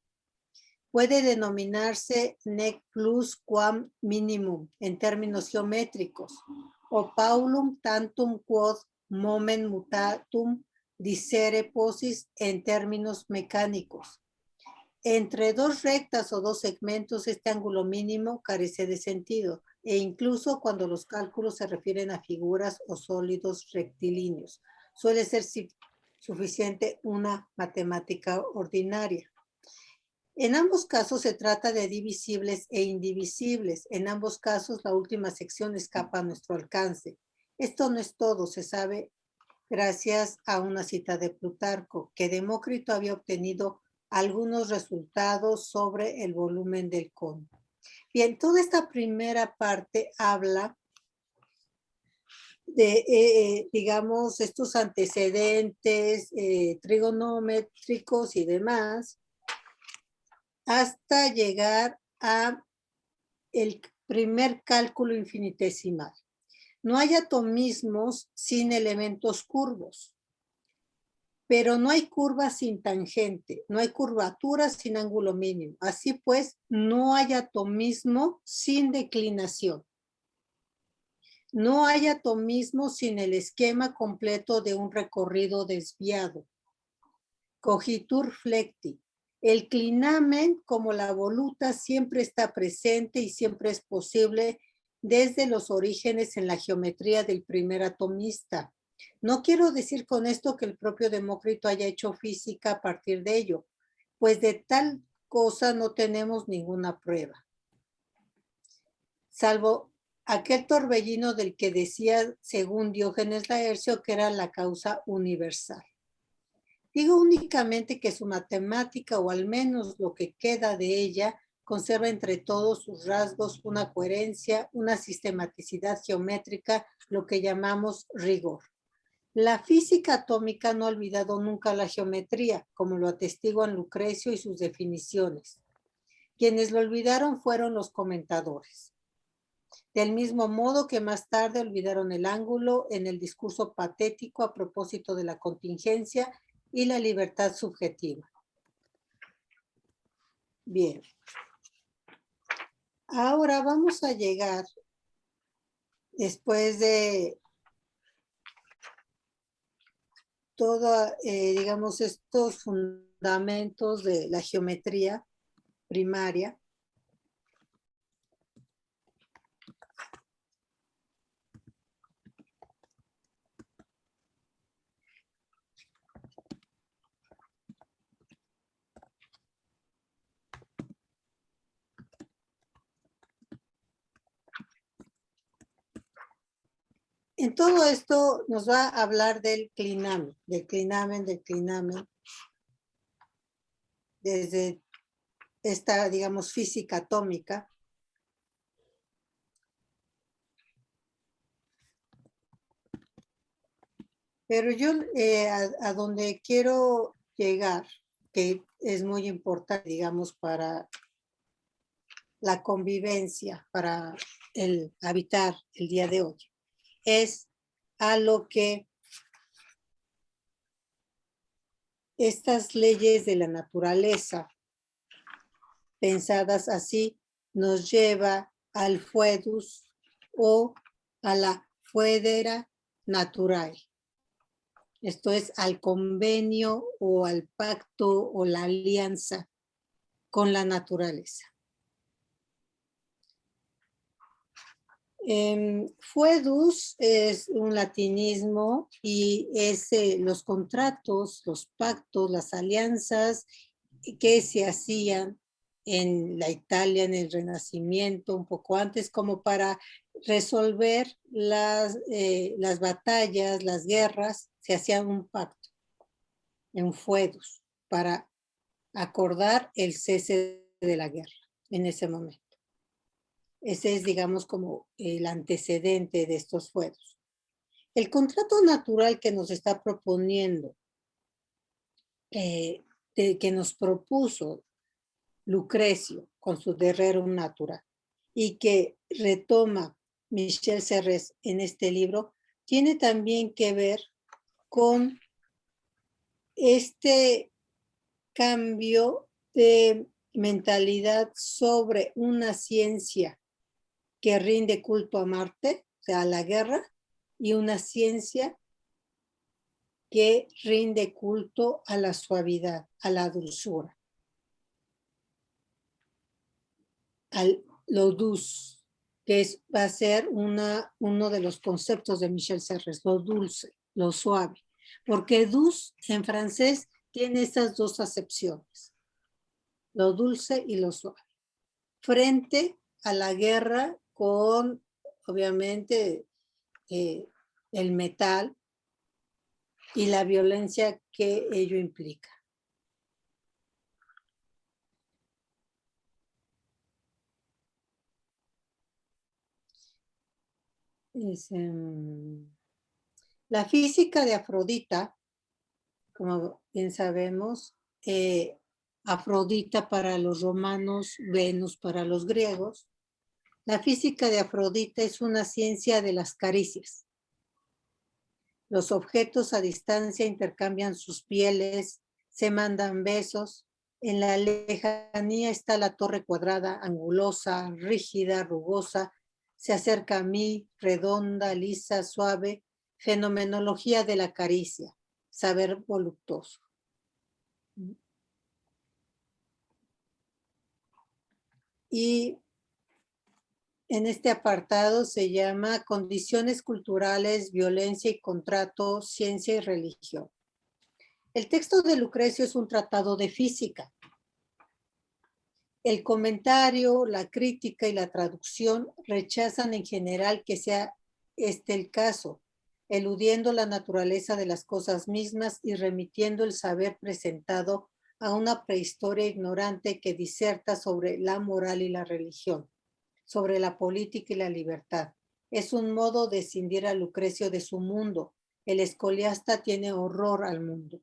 Puede denominarse nec plus quam minimum en términos geométricos, o paulum tantum quod momen mutatum dicere posis en términos mecánicos. Entre dos rectas o dos segmentos, este ángulo mínimo carece de sentido, e incluso cuando los cálculos se refieren a figuras o sólidos rectilíneos, suele ser suficiente una matemática ordinaria. En ambos casos se trata de divisibles e indivisibles. En ambos casos la última sección escapa a nuestro alcance. Esto no es todo, se sabe gracias a una cita de Plutarco, que Demócrito había obtenido algunos resultados sobre el volumen del cono. Bien, toda esta primera parte habla de, digamos, estos antecedentes trigonométricos y demás, hasta llegar a el primer cálculo infinitesimal. No hay atomismos sin elementos curvos, pero no hay curvas sin tangente, no hay curvatura sin ángulo mínimo. Así pues, no hay atomismo sin declinación. No hay atomismo sin el esquema completo de un recorrido desviado. Cogitur flecti. El clinamen, como la voluta, siempre está presente y siempre es posible desde los orígenes en la geometría del primer atomista. No quiero decir con esto que el propio Demócrito haya hecho física a partir de ello, pues de tal cosa no tenemos ninguna prueba. Salvo aquel torbellino del que decía, según Diógenes Laercio, que era la causa universal. Digo únicamente que su matemática, o al menos lo que queda de ella, conserva entre todos sus rasgos una coherencia, una sistematicidad geométrica, lo que llamamos rigor. La física atómica no ha olvidado nunca la geometría, como lo atestiguan Lucrecio y sus definiciones. Quienes lo olvidaron fueron los comentadores. Del mismo modo que más tarde olvidaron el ángulo en el discurso patético a propósito de la contingencia y la libertad subjetiva. Bien. Ahora vamos a llegar, después de todos, digamos, estos fundamentos de la geometría primaria, en todo esto nos va a hablar del clinamen, desde esta, digamos, física atómica. Pero yo a donde quiero llegar, que es muy importante, digamos, para la convivencia, para el habitar el día de hoy, es a lo que estas leyes de la naturaleza, pensadas así, nos lleva al foedus o a la foedera naturae. Esto es al convenio o al pacto o la alianza con la naturaleza. Foedus es un latinismo y es los contratos, los pactos, las alianzas que se hacían en la Italia, en el Renacimiento, un poco antes, como para resolver las batallas, las guerras, se hacían un pacto, en foedus, para acordar el cese de la guerra en ese momento. Ese es, digamos, como el antecedente de estos fueros. El contrato natural que nos está proponiendo, que nos propuso Lucrecio con su De Rerum Natura y que retoma Michel Serres en este libro, tiene también que ver con este cambio de mentalidad sobre una ciencia que rinde culto a Marte, o sea, a la guerra, y una ciencia que rinde culto a la suavidad, a la dulzura, al lo dulce, que va a ser uno de los conceptos de Michel Serres, lo dulce, lo suave, porque douce en francés tiene estas dos acepciones, lo dulce y lo suave, frente a la guerra con, obviamente, el metal y la violencia que ello implica. La física de Afrodita, como bien sabemos, Afrodita para los romanos, Venus para los griegos, La física de Afrodita es una ciencia de las caricias. Los objetos a distancia intercambian sus pieles, se mandan besos. En la lejanía está la torre cuadrada, angulosa, rígida, rugosa. Se acerca a mí, redonda, lisa, suave. Fenomenología de la caricia, saber voluptuoso. Y en este apartado se llama Condiciones culturales, violencia y contrato, ciencia y religión. El texto de Lucrecio es un tratado de física. El comentario, la crítica y la traducción rechazan en general que sea este el caso, eludiendo la naturaleza de las cosas mismas y remitiendo el saber presentado a una prehistoria ignorante que diserta sobre la moral y la religión, sobre la política y la libertad. Es un modo de escindir a Lucrecio de su mundo. El escoliasta tiene horror al mundo.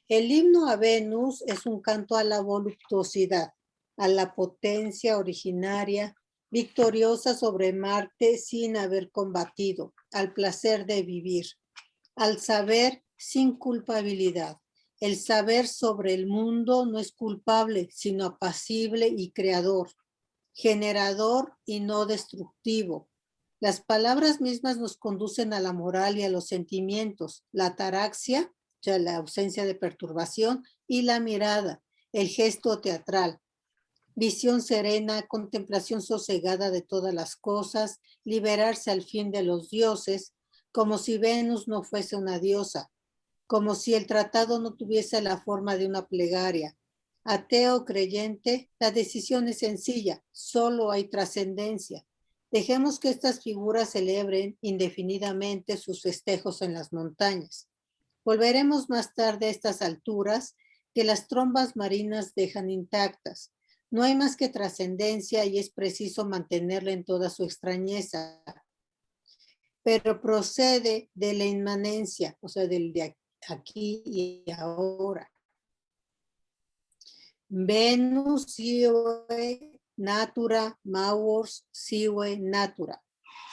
El himno a Venus es un canto a la voluptuosidad, a la potencia originaria, victoriosa sobre Marte sin haber combatido, al placer de vivir, al saber sin culpabilidad. El saber sobre el mundo no es culpable, sino apacible y creador, generador y no destructivo. Las palabras mismas nos conducen a la moral y a los sentimientos. La ataraxia, o sea, la ausencia de perturbación, y la mirada, el gesto teatral. Visión serena, contemplación sosegada de todas las cosas, liberarse al fin de los dioses, como si Venus no fuese una diosa, como si el tratado no tuviese la forma de una plegaria. Ateo creyente, la decisión es sencilla, solo hay trascendencia. Dejemos que estas figuras celebren indefinidamente sus festejos en las montañas. Volveremos más tarde a estas alturas que las trombas marinas dejan intactas. No hay más que trascendencia y es preciso mantenerla en toda su extrañeza. Pero procede de la inmanencia, o sea, del de aquí y ahora. Venus sive natura, Mauors sive natura.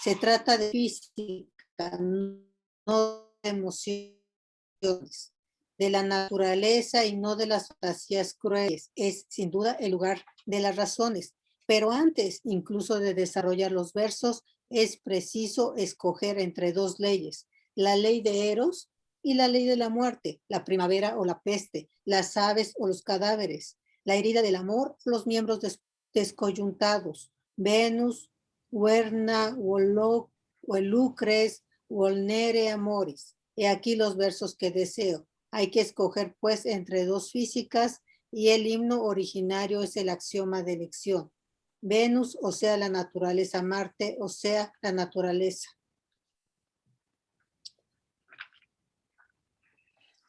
Se trata de física, no de emociones, de la naturaleza y no de las fantasías crueles. Es sin duda el lugar de las razones, pero antes incluso de desarrollar los versos es preciso escoger entre dos leyes, la ley de Eros y la ley de la muerte, la primavera o la peste, las aves o los cadáveres, la herida del amor, los miembros descoyuntados, Venus, Huerna, Lucres, Volnere Amoris. He aquí los versos que deseo. Hay que escoger pues entre dos físicas y el himno originario es el axioma de elección. Venus, o sea, la naturaleza, Marte, o sea, la naturaleza.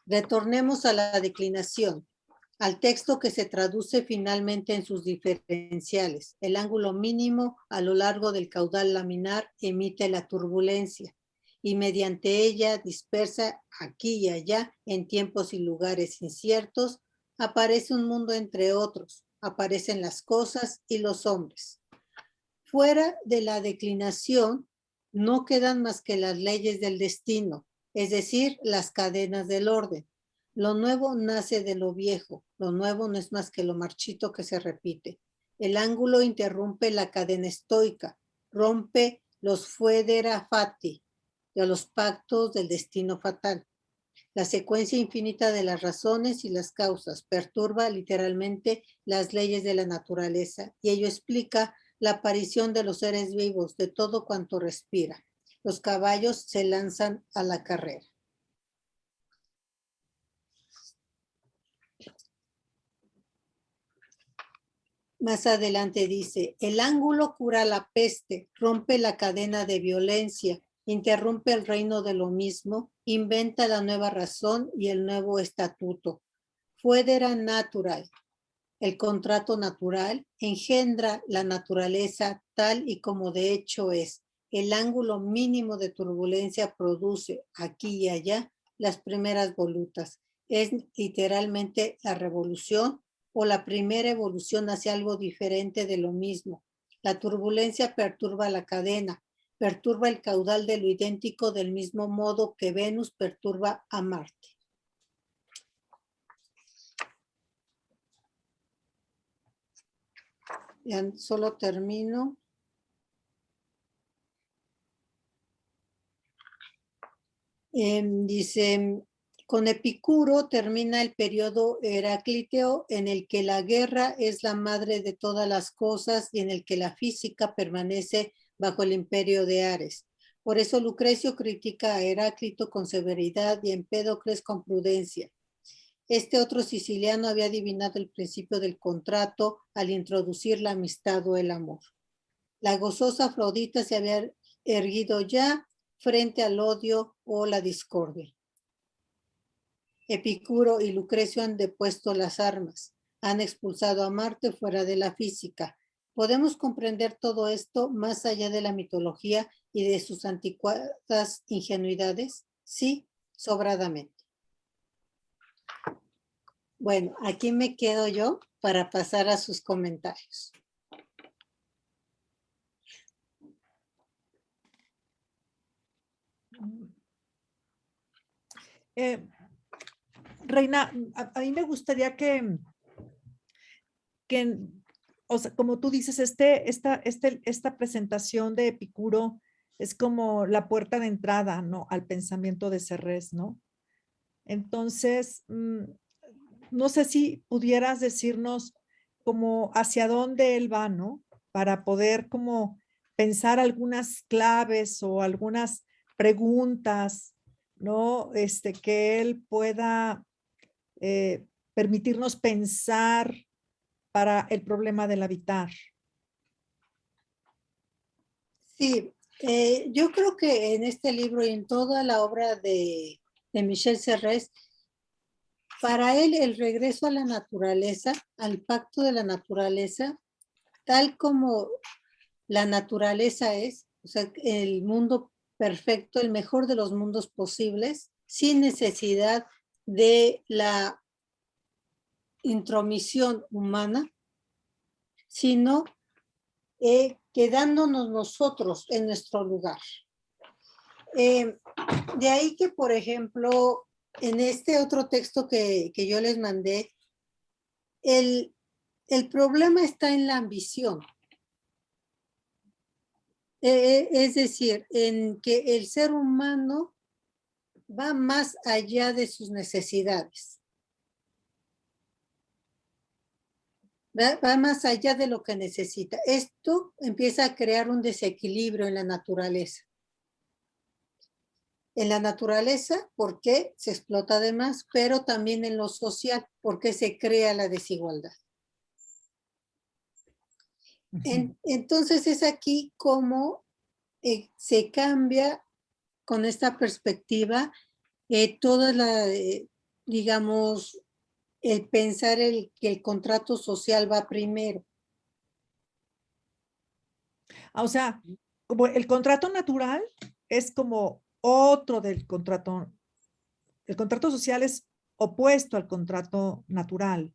Retornemos a la declinación, al texto que se traduce finalmente en sus diferenciales. El ángulo mínimo a lo largo del caudal laminar emite la turbulencia y mediante ella dispersa aquí y allá en tiempos y lugares inciertos, aparece un mundo entre otros, aparecen las cosas y los hombres. Fuera de la declinación no quedan más que las leyes del destino, es decir, las cadenas del orden. Lo nuevo nace de lo viejo, lo nuevo no es más que lo marchito que se repite. El ángulo interrumpe la cadena estoica, rompe los fuedera fati, de los pactos del destino fatal. La secuencia infinita de las razones y las causas perturba literalmente las leyes de la naturaleza y ello explica la aparición de los seres vivos, de todo cuanto respira. Los caballos se lanzan a la carrera. Más adelante dice, el ángulo cura la peste, rompe la cadena de violencia, interrumpe el reino de lo mismo, inventa la nueva razón y el nuevo estatuto. Fuedera natural, el contrato natural, engendra la naturaleza tal y como de hecho es. El ángulo mínimo de turbulencia produce aquí y allá las primeras volutas. Es literalmente la revolución o la primera evolución hacia algo diferente de lo mismo. La turbulencia perturba la cadena, perturba el caudal de lo idéntico del mismo modo que Venus perturba a Marte. Ya solo termino. Dice, con Epicuro termina el periodo herácliteo en el que la guerra es la madre de todas las cosas y en el que la física permanece bajo el imperio de Ares. Por eso Lucrecio critica a Heráclito con severidad y Empédocles con prudencia. Este otro siciliano había adivinado el principio del contrato al introducir la amistad o el amor. La gozosa Afrodita se había erguido ya frente al odio o la discordia. Epicuro y Lucrecio han depuesto las armas, han expulsado a Marte fuera de la física. ¿Podemos comprender todo esto más allá de la mitología y de sus anticuadas ingenuidades? Sí, sobradamente. Bueno, aquí me quedo yo para pasar a sus comentarios. Reina, a mí me gustaría que, o sea, como tú dices, esta presentación de Epicuro es como la puerta de entrada, ¿no? Al pensamiento de Serres, ¿no? Entonces, no sé si pudieras decirnos como hacia dónde él va, ¿no? Para poder como pensar algunas claves o algunas preguntas, ¿no? Que él pueda permitirnos pensar para el problema del habitar. Sí, yo creo que en este libro y en toda la obra de Michel Serres, para él el regreso a la naturaleza, al pacto de la naturaleza, tal como la naturaleza es, o sea, el mundo perfecto, el mejor de los mundos posibles, sin necesidad de la intromisión humana, sino quedándonos nosotros en nuestro lugar. De ahí que, por ejemplo, en este otro texto que yo les mandé, el problema está en la ambición. Es decir, en que el ser humano va más allá de sus necesidades. Va más allá de lo que necesita. Esto empieza a crear un desequilibrio en la naturaleza. En la naturaleza, porque se explota de más, pero también en lo social, porque se crea la desigualdad. Entonces es aquí como se cambia con esta perspectiva toda la, digamos, el pensar que el contrato social va primero. O sea, como el contrato natural es como otro del contrato. El contrato social es opuesto al contrato natural.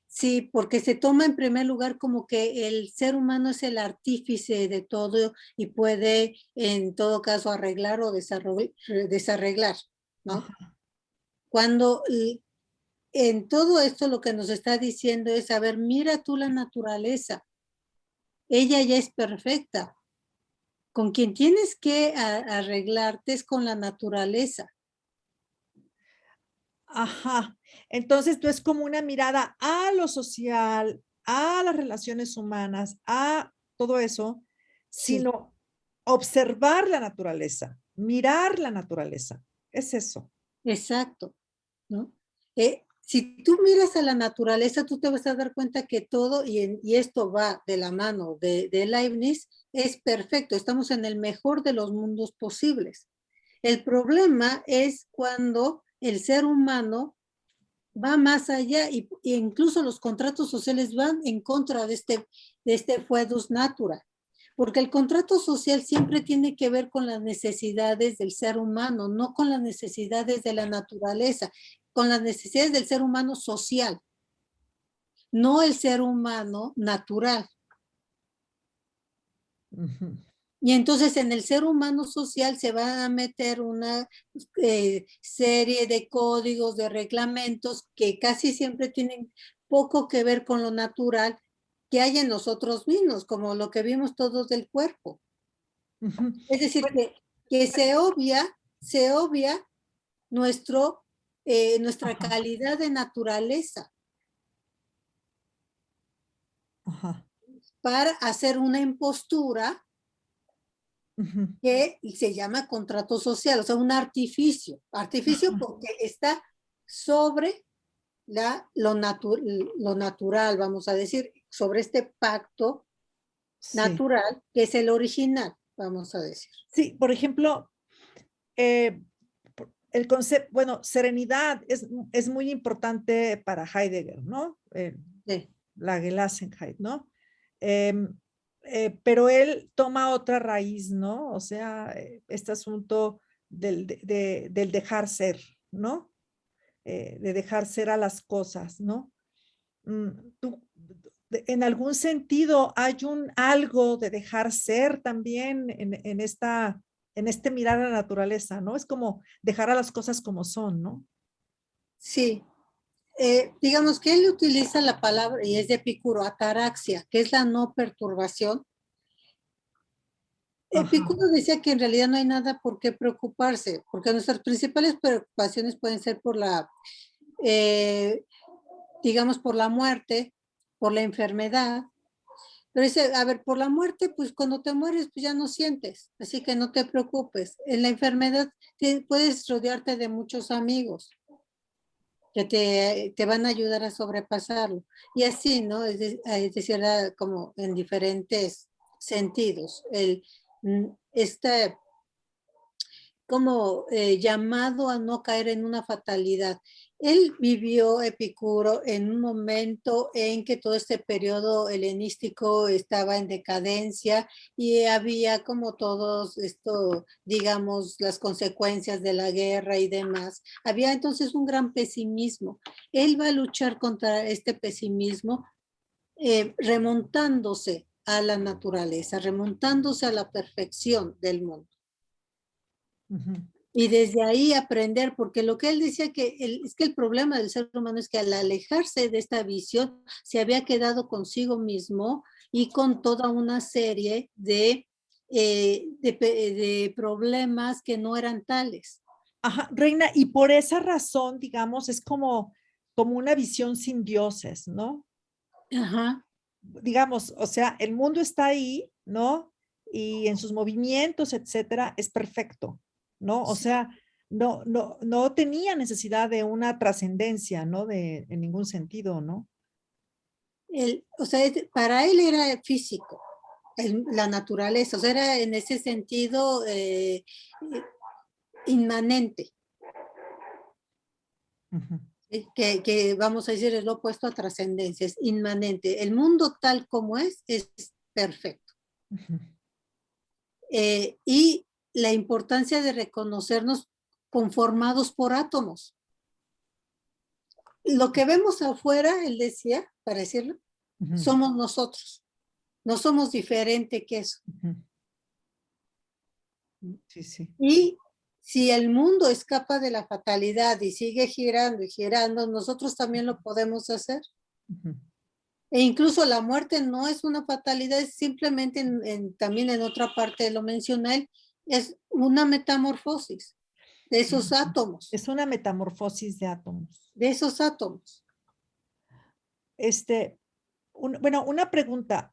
Sí, porque se toma en primer lugar como que el ser humano es el artífice de todo y puede en todo caso arreglar o desarreglar, ¿no? Ajá. Cuando en todo esto lo que nos está diciendo es, a ver, mira tú la naturaleza, ella ya es perfecta. Con quien tienes que arreglarte es con la naturaleza. Ajá. Entonces, tú es como una mirada a lo social, a las relaciones humanas, a todo eso, Sí, sino observar la naturaleza, mirar la naturaleza. Es eso. exacto, ¿no? Si tú miras a la naturaleza, tú te vas a dar cuenta que todo, y esto va de la mano de Leibniz, es perfecto. Estamos en el mejor de los mundos posibles. El problema es cuando el ser humano va más allá e incluso los contratos sociales van en contra de este foedus natura. Porque el contrato social siempre tiene que ver con las necesidades del ser humano, no con las necesidades de la naturaleza, con las necesidades del ser humano social, no el ser humano natural. Ujú. Y entonces en el ser humano social se va a meter una serie de códigos, de reglamentos que casi siempre tienen poco que ver con lo natural que hay en nosotros mismos, como lo que vimos todos del cuerpo. Ujú. Es decir, Bueno, que se obvia nuestra ajá, calidad de naturaleza ajá. para hacer una impostura Ujú, que se llama contrato social, o sea, un artificio. Artificio ajá. porque está sobre lo natural, vamos a decir, sobre este pacto Sí, natural que es el original, vamos a decir. sí, por ejemplo, el concepto, bueno, serenidad es muy importante para Heidegger, ¿no? Sí, La Gelassenheit, ¿no? Em, pero él toma otra raíz, ¿no? O sea, este asunto del dejar ser, ¿no? De dejar ser a las cosas, ¿no? Mm, tú, en algún sentido hay un algo de dejar ser también en este mirar a la naturaleza, ¿no? Es como dejar a las cosas como son, ¿no? sí. Digamos que él utiliza la palabra, y es de Epicuro, ataraxia, que es la no perturbación. Ajá, Epicuro decía que en realidad no hay nada por qué preocuparse, porque nuestras principales preocupaciones pueden ser por eh, digamos, por la muerte, por la enfermedad. Pero dice, a ver, por la muerte, pues cuando te mueres, pues ya no sientes, así que no te preocupes. En la enfermedad puedes rodearte de muchos amigos que te van a ayudar a sobrepasarlo. Y así, ¿no? Es decir, era como en diferentes sentidos. Este como llamado a no caer en una fatalidad. Él vivió, Epicuro, en un momento en que todo este periodo helenístico estaba en decadencia y había como todos esto, digamos, las consecuencias de la guerra y demás. Había entonces un gran pesimismo. Él va a luchar contra este pesimismo remontándose a la naturaleza, remontándose a la perfección del mundo. ujú. Y desde ahí aprender, porque lo que él decía es que el problema del ser humano es que al alejarse de esta visión se había quedado consigo mismo y con toda una serie de problemas que no eran tales. Ajá, Reina, y por esa razón, digamos, es como una visión sin dioses, ¿no? Ajá. Digamos, o sea, el mundo está ahí, ¿no? Y en sus movimientos, etcétera, es perfecto, ¿no? O Sí. sea, no tenía necesidad de una trascendencia, ¿no? En ningún sentido, ¿no? O sea, para él era físico, la naturaleza, o sea, era en ese sentido inmanente. Ujú, ¿Sí? Que vamos a decir es lo opuesto a trascendencia, es inmanente. El mundo tal como es perfecto. ujú. Y la importancia de reconocernos conformados por átomos. Lo que vemos afuera, él decía, para decirlo, Ujú, somos nosotros. No somos diferente que eso. ujú. Sí, sí. Y si el mundo escapa de la fatalidad y sigue girando y girando, nosotros también lo podemos hacer. Ujú. E incluso la muerte no es una fatalidad, es simplemente también en otra parte lo menciona él, es una metamorfosis de esos Ujú. átomos, Es una metamorfosis de átomos. de esos átomos. Este, bueno, una pregunta.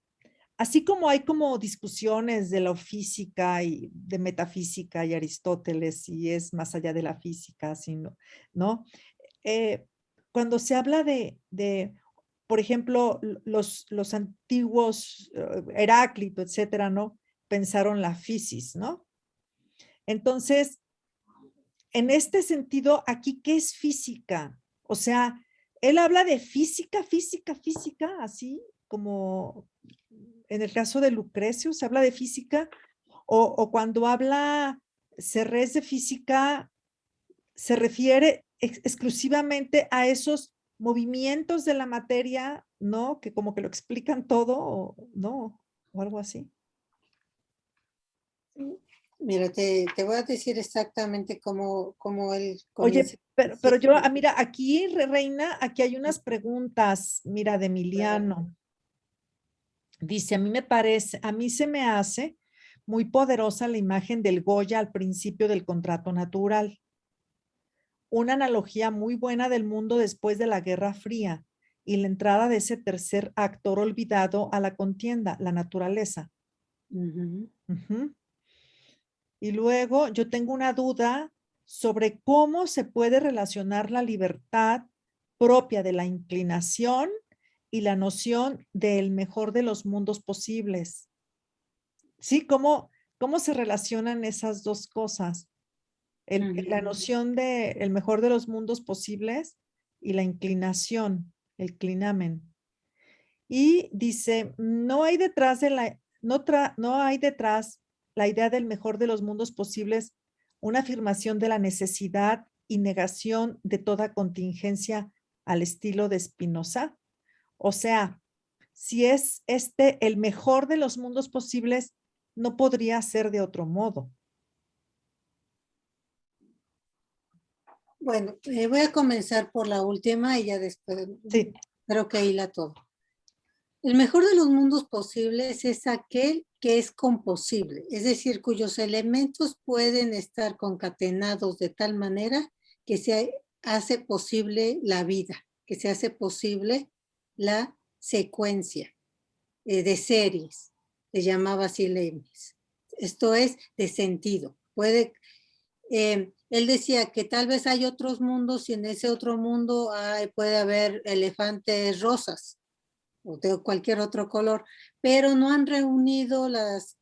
Así como hay como discusiones de la física y de metafísica y Aristóteles, y es más allá de la física, sino, ¿no? Eh, cuando se habla por ejemplo, los antiguos, Heráclito, etcétera, ¿no? Pensaron la fisis, ¿no? Entonces, en este sentido, aquí, ¿qué es física? O sea, él habla de física, física, física, así como en el caso de Lucrecio, se habla de física, o cuando habla Serres de física, se refiere exclusivamente a esos movimientos de la materia, ¿no? Que como que lo explican todo, ¿no? O algo así. Mira, te voy a decir exactamente cómo él comienza. Oye, pero yo, mira, aquí, Reina, aquí hay unas preguntas, mira, de Emiliano. Dice, a mí se me hace muy poderosa la imagen del Goya al principio del contrato natural. Una analogía muy buena del mundo después de la Guerra Fría y la entrada de ese tercer actor olvidado a la contienda, la naturaleza. Ujú. Ujú. Y luego yo tengo una duda sobre cómo se puede relacionar la libertad propia de la inclinación y la noción del mejor de los mundos posibles. ¿Sí? ¿Cómo se relacionan esas dos cosas? La Ujú. noción de el mejor de los mundos posibles y la inclinación, el clinamen. Y dice, no hay detrás de la, no hay detrás la idea del mejor de los mundos posibles, una afirmación de la necesidad y negación de toda contingencia al estilo de Spinoza. O sea, si es este el mejor de los mundos posibles, no podría ser de otro modo. Bueno, voy a comenzar por la última y ya después Sí. creo que hila todo. El mejor de los mundos posibles es aquel que es composible, es decir, cuyos elementos pueden estar concatenados de tal manera que se hace posible la vida, que se hace posible la secuencia de series, se llamaba así Leibniz. Esto es de sentido. Él decía que tal vez hay otros mundos y en ese otro mundo puede haber elefantes rosas o de cualquier otro color, pero no han reunido las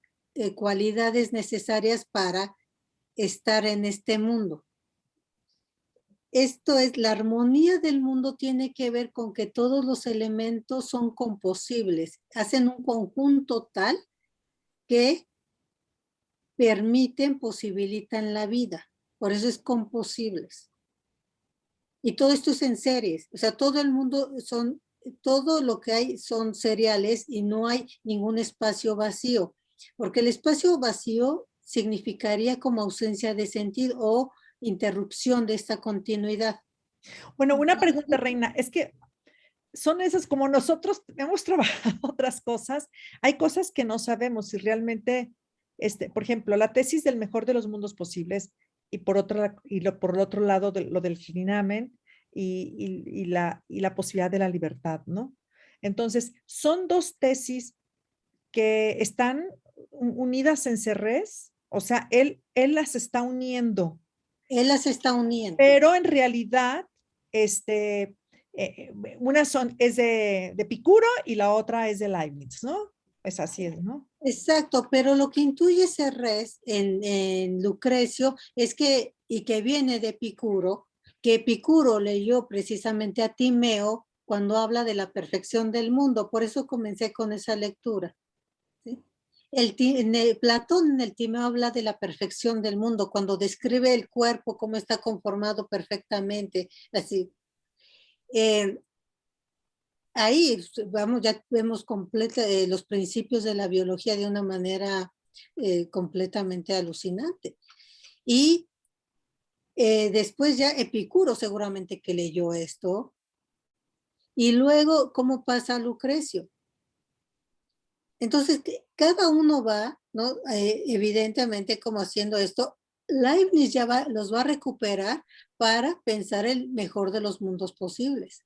cualidades necesarias para estar en este mundo. Esto es, la armonía del mundo tiene que ver con que todos los elementos son composibles, hacen un conjunto tal que permiten, posibilitan la vida. Por eso es composibles. Y todo esto es en series, o sea, todo el mundo todo lo que hay son seriales y no hay ningún espacio vacío, porque el espacio vacío significaría como ausencia de sentido o interrupción de esta continuidad. Bueno, una pregunta, Reina, es que son esas como nosotros hemos trabajado otras cosas, hay cosas que no sabemos si realmente, por ejemplo, la tesis del mejor de los mundos posibles y por el otro lado lo del Flinamen y la posibilidad de la libertad, ¿no? Entonces, son dos tesis que están unidas en Serres, o sea, él las está uniendo, Él las está uniendo. pero en realidad, una es de Epicuro y la otra es de Leibniz, ¿no? Es así, ¿no? Exacto, pero lo que intuye Serres en Lucrecio es que, y que viene de Epicuro, que Epicuro leyó precisamente a Timeo cuando habla de la perfección del mundo, por eso comencé con esa lectura. ¿Sí? Platón en el Timeo habla de la perfección del mundo, cuando describe el cuerpo, cómo está conformado perfectamente, así. Eh, Ahí vamos, ya vemos los principios de la biología de una manera completamente alucinante. Y después ya Epicuro seguramente que leyó esto. Y luego, ¿cómo pasa Lucrecio? Entonces, cada uno va, ¿no? Evidentemente, como haciendo esto, Leibniz ya los va a recuperar para pensar el mejor de los mundos posibles.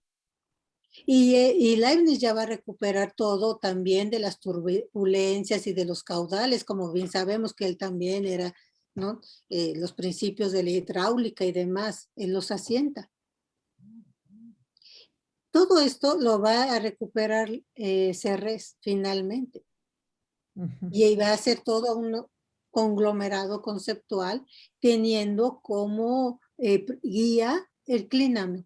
Y Leibniz ya va a recuperar todo también de las turbulencias y de los caudales, como bien sabemos que él también era, ¿no? Los principios de la hidráulica y demás, él los asienta. Todo esto lo va a recuperar Serres finalmente. Ujú. Y va a ser todo un conglomerado conceptual teniendo como guía el clinamen.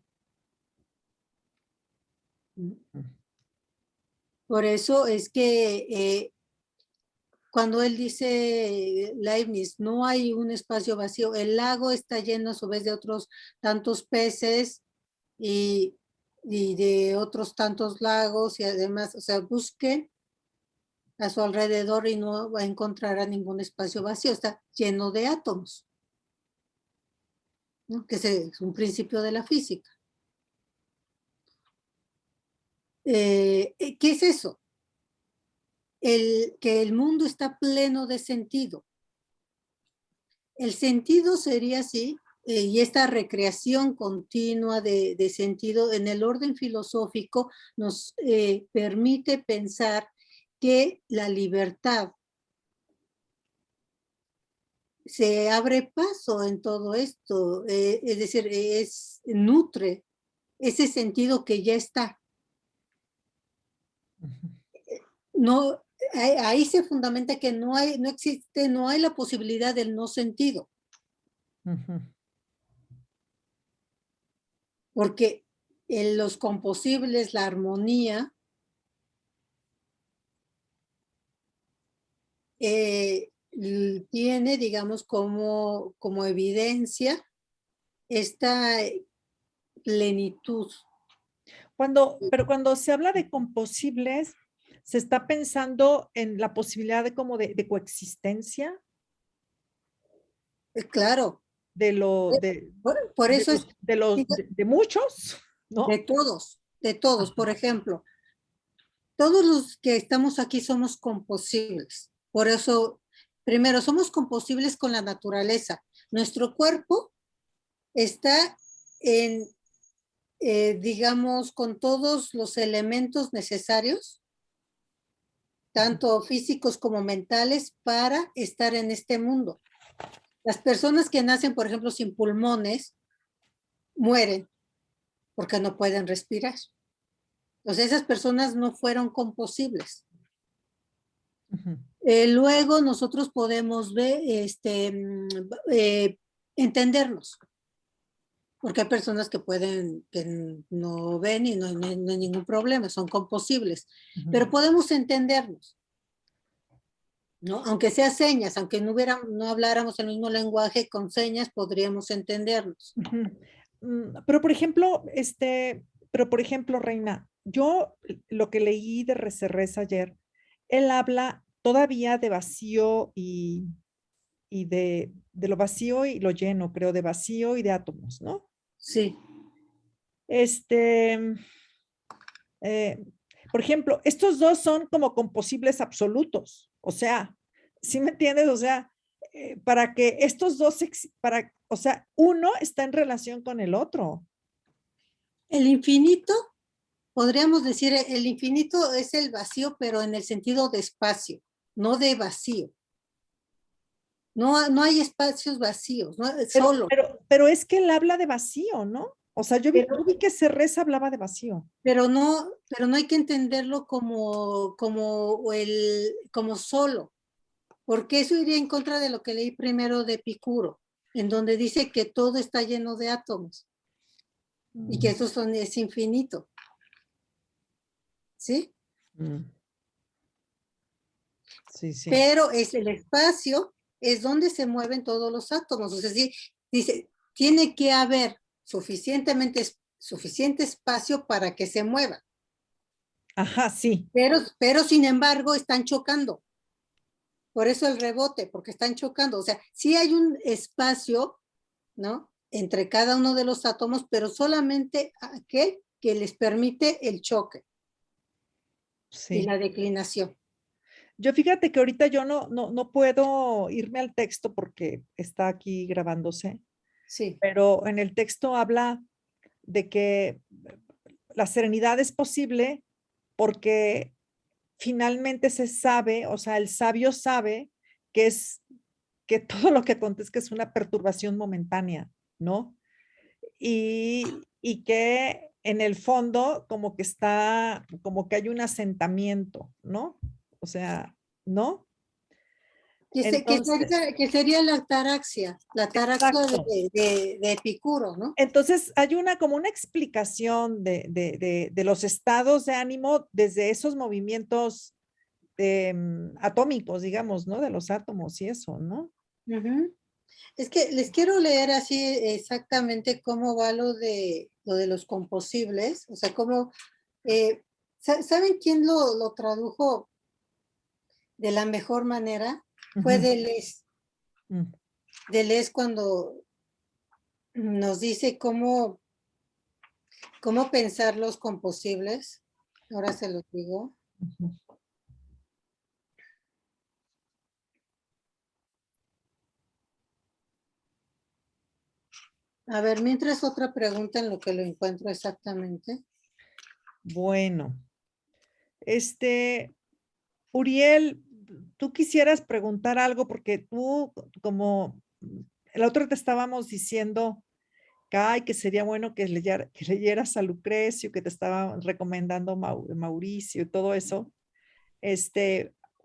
Por eso es que cuando él dice Leibniz, no hay un espacio vacío, el lago está lleno a su vez de otros tantos peces y, y de otros tantos lagos y además, o sea, busquen a su alrededor y no va a encontrar a ningún espacio vacío, está lleno de átomos, ¿no? Que es un principio de la física. ¿Qué es eso? Que el mundo está pleno de sentido. El sentido sería así, y esta recreación continua de sentido en el orden filosófico nos permite pensar que la libertad se abre paso en todo esto, es decir, nutre ese sentido que ya está. No, ahí se fundamenta que no existe, no hay la posibilidad del no sentido. Porque en los composibles, la armonía, tiene, digamos, como evidencia esta plenitud. Pero cuando se habla de composibles, se está pensando en la posibilidad de como de coexistencia Claro, de lo por eso es de muchos, ¿no? de todos. Ajá. Por ejemplo, todos los que estamos aquí somos composibles. Por eso, primero, somos composibles con la naturaleza. Nuestro cuerpo está en, digamos, con todos los elementos necesarios, tanto físicos como mentales, para estar en este mundo. Las personas que nacen, por ejemplo, sin pulmones, mueren porque no pueden respirar. Entonces, esas personas no fueron composibles. Luego nosotros podemos ver, entendernos, porque hay personas que no ven y no hay ningún problema, son composibles, pero podemos entendernos, ¿no? Aunque sea señas, aunque no habláramos el mismo lenguaje, con señas podríamos entendernos. Pero por ejemplo, Reina, yo lo que leí de Reserres ayer, él habla todavía de vacío y de lo vacío y lo lleno, creo, de vacío y de átomos, ¿no? Sí. Este, eh, por ejemplo, estos dos son como composibles absolutos, o sea, ¿sí me entiendes? O sea, para que estos dos, o sea, uno está en relación con el otro. El infinito, podríamos decir, el infinito es el vacío, pero en el sentido de espacio, no de vacío. No hay espacios vacíos, no, solo. Pero es que él habla de vacío, ¿no? O sea, Pero, yo vi que Cerrés hablaba de vacío. pero no hay que entenderlo como solo, porque eso iría en contra de lo que leí primero de Epicuro, en donde dice que todo está lleno de átomos y que es infinito. ¿Sí? Mm. Sí, sí. Pero es el espacio, es donde se mueven todos los átomos. O sea, sí, dice, tiene que haber suficiente espacio para que se muevan. Ajá, sí. Pero sin embargo, están chocando. Por eso el rebote, porque están chocando. O sea, sí hay un espacio, ¿no? Entre cada uno de los átomos, pero solamente aquel que les permite el choque y Sí. la declinación. Yo fíjate que ahorita yo no puedo irme al texto porque está aquí grabándose, Sí. pero en el texto habla de que la serenidad es posible porque finalmente se sabe, o sea, el sabio sabe que es que todo lo que acontezca es una perturbación momentánea, ¿no? Y que en el fondo como que está, como que hay un asentamiento, ¿no? O sea, ¿no? Entonces, Que sería la ataraxia exacto. de Epicuro, ¿no? Entonces, hay una como una explicación de los estados de ánimo desde esos movimientos atómicos, digamos, ¿no? De los átomos y eso, ¿no? Ujú. Es que les quiero leer así exactamente cómo va lo de los composibles, o sea, cómo, ¿saben quién lo tradujo? de la mejor manera fue Deleuze. Deleuze cuando nos dice cómo pensar los composibles. Ahora se los digo. A ver, mientras otra pregunta en lo que lo encuentro exactamente. Bueno, Uriel, tú quisieras preguntar algo porque tú, como el otro te estábamos diciendo que, ay, que sería bueno que leyeras a Lucrecio, que te estaba recomendando Mauricio y todo eso.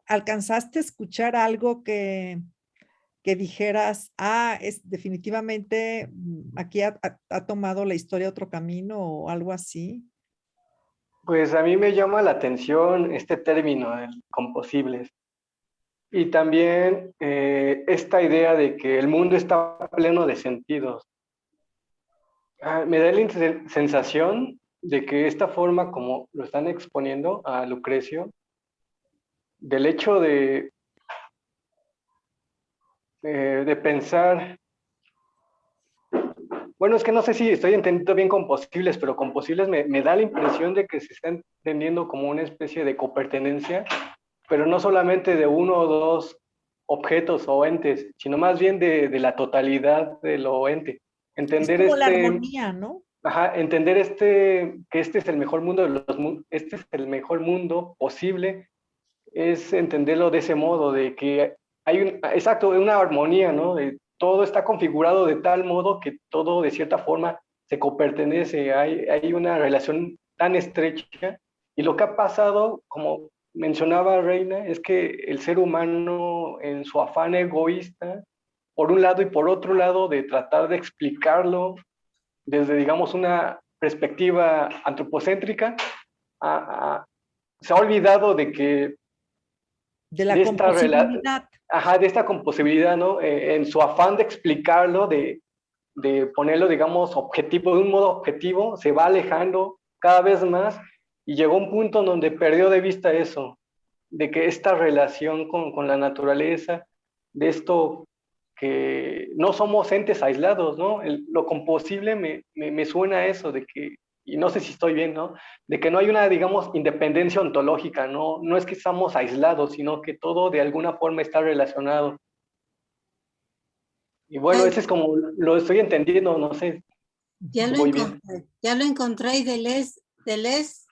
¿Alcanzaste a escuchar algo que dijeras, es definitivamente aquí ha tomado la historia otro camino o algo así? Pues a mí me llama la atención este término, el composibles. Y también esta idea de que el mundo está pleno de sentidos. Me da la sensación de que esta forma como lo están exponiendo a Lucrecio, del hecho de pensar, bueno, es que no sé si estoy entendiendo bien composibles, pero composibles me da la impresión de que se está entendiendo como una especie de copertenencia, pero no solamente de uno o dos objetos o entes, sino más bien de la totalidad de lo ente. Es Entender como la armonía, ¿no? entender que este es el mejor mundo este es el mejor mundo posible, es entenderlo de ese modo, de que hay exacto, una armonía, ¿no? De, todo está configurado de tal modo que todo de cierta forma se copertenece, hay una relación tan estrecha, y lo que ha pasado, como mencionaba Reina, es que el ser humano en su afán egoísta, por un lado y por otro lado, de tratar de explicarlo desde, digamos, una perspectiva antropocéntrica, se ha olvidado de que De la composibilidad. de esta composibilidad, ¿no? En su afán de explicarlo, de ponerlo, digamos, objetivo, de un modo objetivo, se va alejando cada vez más y llegó a un punto en donde perdió de vista eso, de que esta relación con la naturaleza, de esto que no somos entes aislados, ¿no? Lo composible me suena a eso, de que, y no sé si estoy bien, ¿no? De que no hay una, digamos, independencia ontológica, ¿no? No es que estamos aislados, sino que todo de alguna forma está relacionado. Y bueno, ese es como lo estoy entendiendo, no sé. Ya lo encontré, ya lo encontré, y Deleuze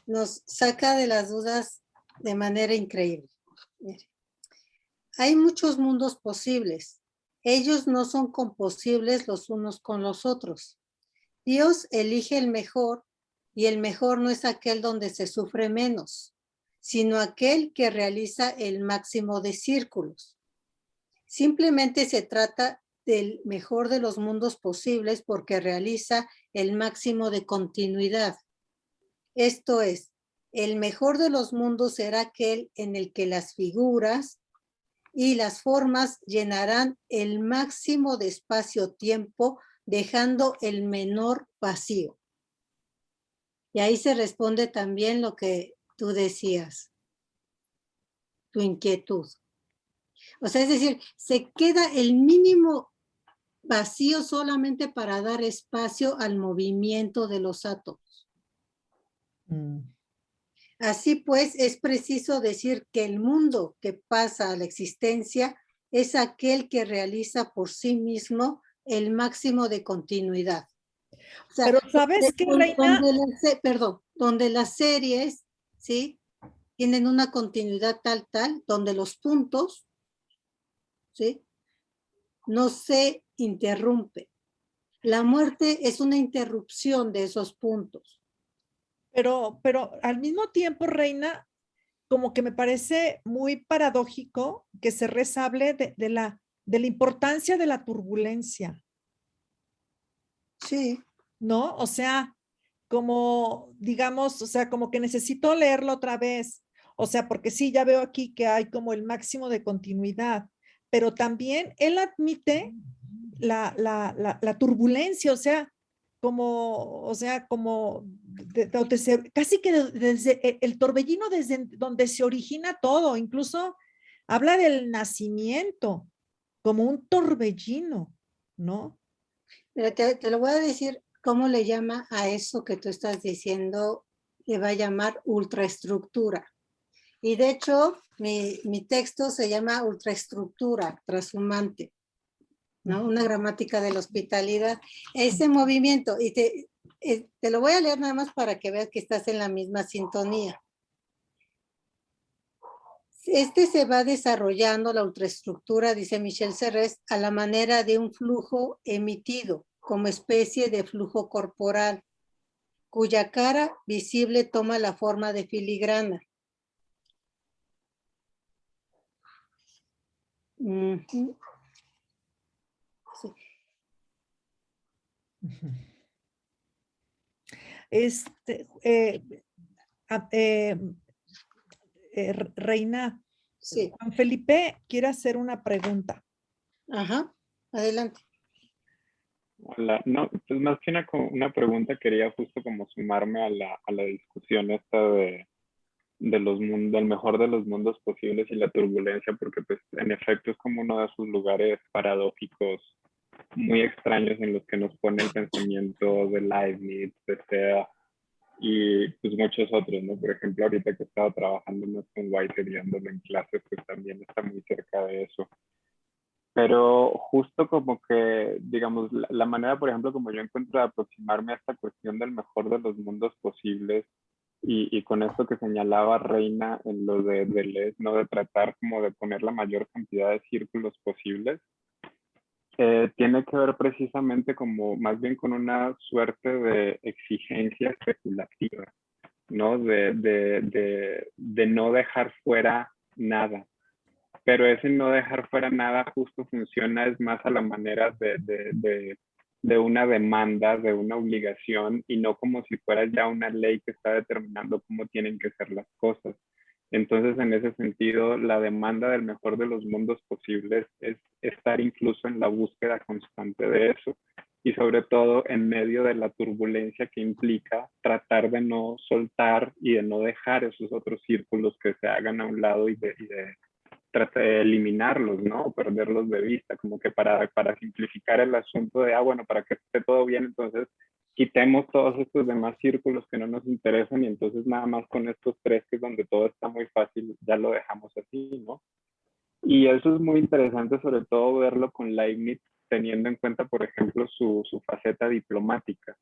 nos saca de las dudas de manera increíble. Mire. Hay muchos mundos posibles. Ellos no son composibles los unos con los otros. Dios elige el mejor, y el mejor no es aquel donde se sufre menos, sino aquel que realiza el máximo de círculos. Simplemente se trata del mejor de los mundos posibles porque realiza el máximo de continuidad. Esto es, el mejor de los mundos será aquel en el que las figuras y las formas llenarán el máximo de espacio-tiempo, dejando el menor vacío. Y ahí se responde también lo que tú decías, tu inquietud. O sea, es decir, se queda el mínimo vacío solamente para dar espacio al movimiento de los átomos. Así pues, es preciso decir que el mundo que pasa a la existencia es aquel que realiza por sí mismo el máximo de continuidad. O sea, pero ¿sabes qué, Reina? Donde las series, ¿sí? Tienen una continuidad tal, donde los puntos, ¿sí? No se interrumpe. La muerte es una interrupción de esos puntos. Pero al mismo tiempo, Reina, como que me parece muy paradójico que se hable de la importancia de la turbulencia. Sí. ¿No? O sea, como, digamos, o sea, como que necesito leerlo otra vez. O sea, porque sí, ya veo aquí que hay como el máximo de continuidad, pero también él admite la turbulencia, o sea, o sea, como casi que desde el torbellino, desde donde se origina todo, incluso habla del nacimiento como un torbellino, ¿no? Pero te lo voy a decir cómo le llama a eso que tú estás diciendo, le va a llamar ultraestructura. Y de hecho, mi texto se llama ultraestructura transhumante, ¿no? Una gramática de la hospitalidad. Ese movimiento, y te lo voy a leer nada más para que veas que estás en la misma sintonía. Se va desarrollando la ultraestructura, dice Michel Serres, a la manera de un flujo emitido como especie de flujo corporal, cuya cara visible toma la forma de filigrana. Uh-huh. Sí. A- Reina, Sí. Juan Felipe quiere hacer una pregunta. Ajá, adelante. Hola, no, pues más que una pregunta, quería justo como sumarme a la discusión esta de los mundos, del mejor de los mundos posibles y la turbulencia, porque pues en efecto es como uno de esos lugares paradójicos muy extraños en los que nos pone el pensamiento de Leibniz, de Sea y pues muchos otros, ¿no? Por ejemplo, ahorita que estaba trabajando más con Whitehead y dándolo en clases, pues también está muy cerca de eso. Pero justo como que, digamos, la manera, por ejemplo, como yo encuentro de aproximarme a esta cuestión del mejor de los mundos posibles y con esto que señalaba Reina en lo de Deleuze, ¿no? De tratar como de poner la mayor cantidad de círculos posibles, tiene que ver precisamente como más bien con una suerte de exigencia especulativa, ¿no? De no dejar fuera nada, pero ese no dejar fuera nada justo funciona es más a la manera de una demanda, de una obligación y no como si fuera ya una ley que está determinando cómo tienen que ser las cosas. Entonces, en ese sentido, la demanda del mejor de los mundos posibles es estar incluso en la búsqueda constante de eso y sobre todo en medio de la turbulencia que implica tratar de no soltar y de no dejar esos otros círculos que se hagan a un lado y de trata de eliminarlos, ¿no? O perderlos de vista, como que para simplificar el asunto de, bueno, para que esté todo bien, entonces quitemos todos estos demás círculos que no nos interesan y entonces nada más con estos tres, que es donde todo está muy fácil, ya lo dejamos así, ¿no? Y eso es muy interesante, sobre todo verlo con Leibniz, teniendo en cuenta, por ejemplo, su faceta diplomática,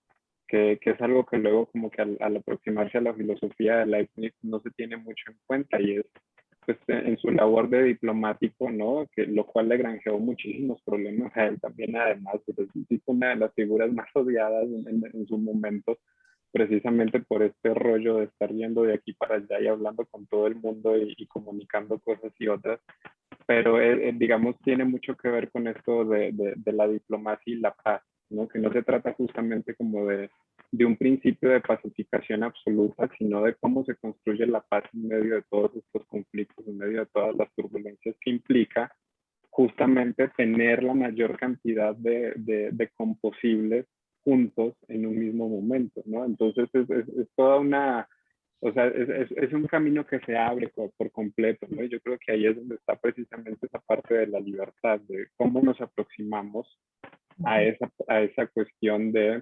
que es algo que luego como que al aproximarse a la filosofía de Leibniz no se tiene mucho en cuenta y es pues en su labor de diplomático, ¿no? Que, lo cual le granjeó muchísimos problemas a él también, además, pues es una de las figuras más odiadas en su momento, precisamente por este rollo de estar yendo de aquí para allá y hablando con todo el mundo y comunicando cosas y otras, pero digamos tiene mucho que ver con esto de la diplomacia y la paz, ¿no? Que no se trata justamente como de un principio de pacificación absoluta, sino de cómo se construye la paz en medio de todos estos conflictos, en medio de todas las turbulencias que implica justamente tener la mayor cantidad de composibles juntos en un mismo momento, ¿no? Entonces es toda una, o sea, es un camino que se abre por completo, ¿no? Y yo creo que ahí es donde está precisamente esa parte de la libertad, de cómo nos aproximamos a esa cuestión de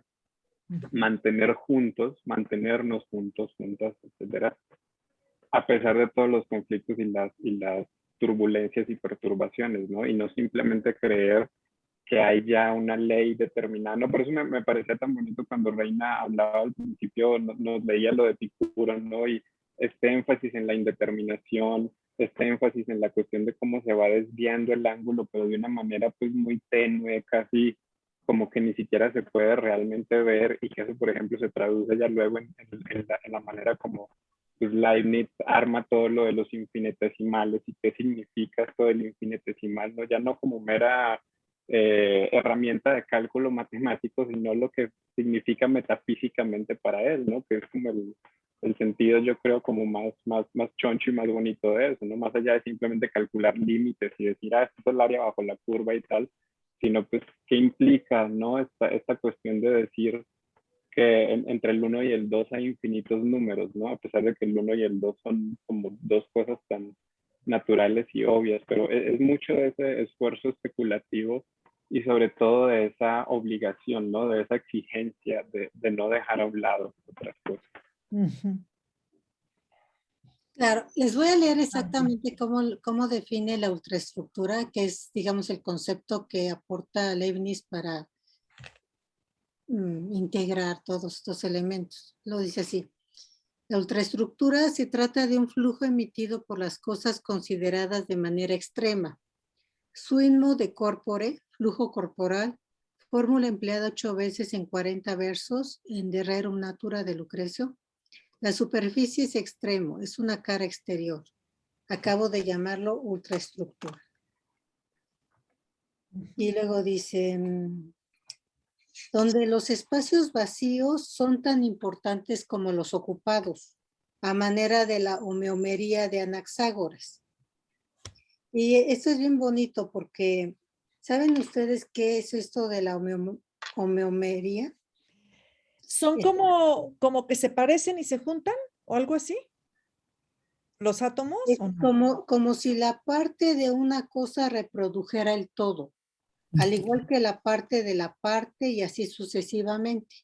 mantener juntos, mantenernos juntos, juntas, etcétera, a pesar de todos los conflictos y las turbulencias y perturbaciones, ¿no? Y no simplemente creer que hay ya una ley determinada. No, por eso me parecía tan bonito cuando Reina hablaba al principio, nos leía lo de Epicuro, ¿no? Y este énfasis en la indeterminación, este énfasis en la cuestión de cómo se va desviando el ángulo, pero de una manera pues muy tenue, casi como que ni siquiera se puede realmente ver y que eso, por ejemplo, se traduce ya luego en la manera como pues Leibniz arma todo lo de los infinitesimales y qué significa esto del infinitesimal, ¿no? Ya no como mera herramienta de cálculo matemático, sino lo que significa metafísicamente para él, ¿no? Que es como el sentido, yo creo, como más choncho y más bonito de eso, ¿no? Más allá de simplemente calcular límites y decir, esto es el área bajo la curva y tal, sino pues qué implica, ¿no? Esta cuestión de decir, que entre el 1 y el 2 hay infinitos números, ¿no? A pesar de que el 1 y el 2 son como dos cosas tan naturales y obvias, pero es mucho de ese esfuerzo especulativo y sobre todo de esa obligación, ¿no? De esa exigencia de no dejar a un lado otras cosas. Ujú. Claro, les voy a leer exactamente cómo define la ultraestructura, que es, digamos, el concepto que aporta Leibniz para integrar todos estos elementos. Lo dice así. La ultraestructura se trata de un flujo emitido por las cosas consideradas de manera extrema. Suimo de corpore, flujo corporal, fórmula empleada 8 veces en 40 versos en De Rerum Natura de Lucrecio. La superficie es extremo, es una cara exterior. Acabo de llamarlo ultraestructura. Y luego dice, donde los espacios vacíos son tan importantes como los ocupados, a manera de la homeomería de Anaxágoras. Y esto es bien bonito porque, ¿saben ustedes qué es esto de la homeomería? ¿Son como que se parecen y se juntan o algo así? ¿Los átomos Es o no? como si la parte de una cosa reprodujera el todo, al igual que la parte de la parte y así sucesivamente.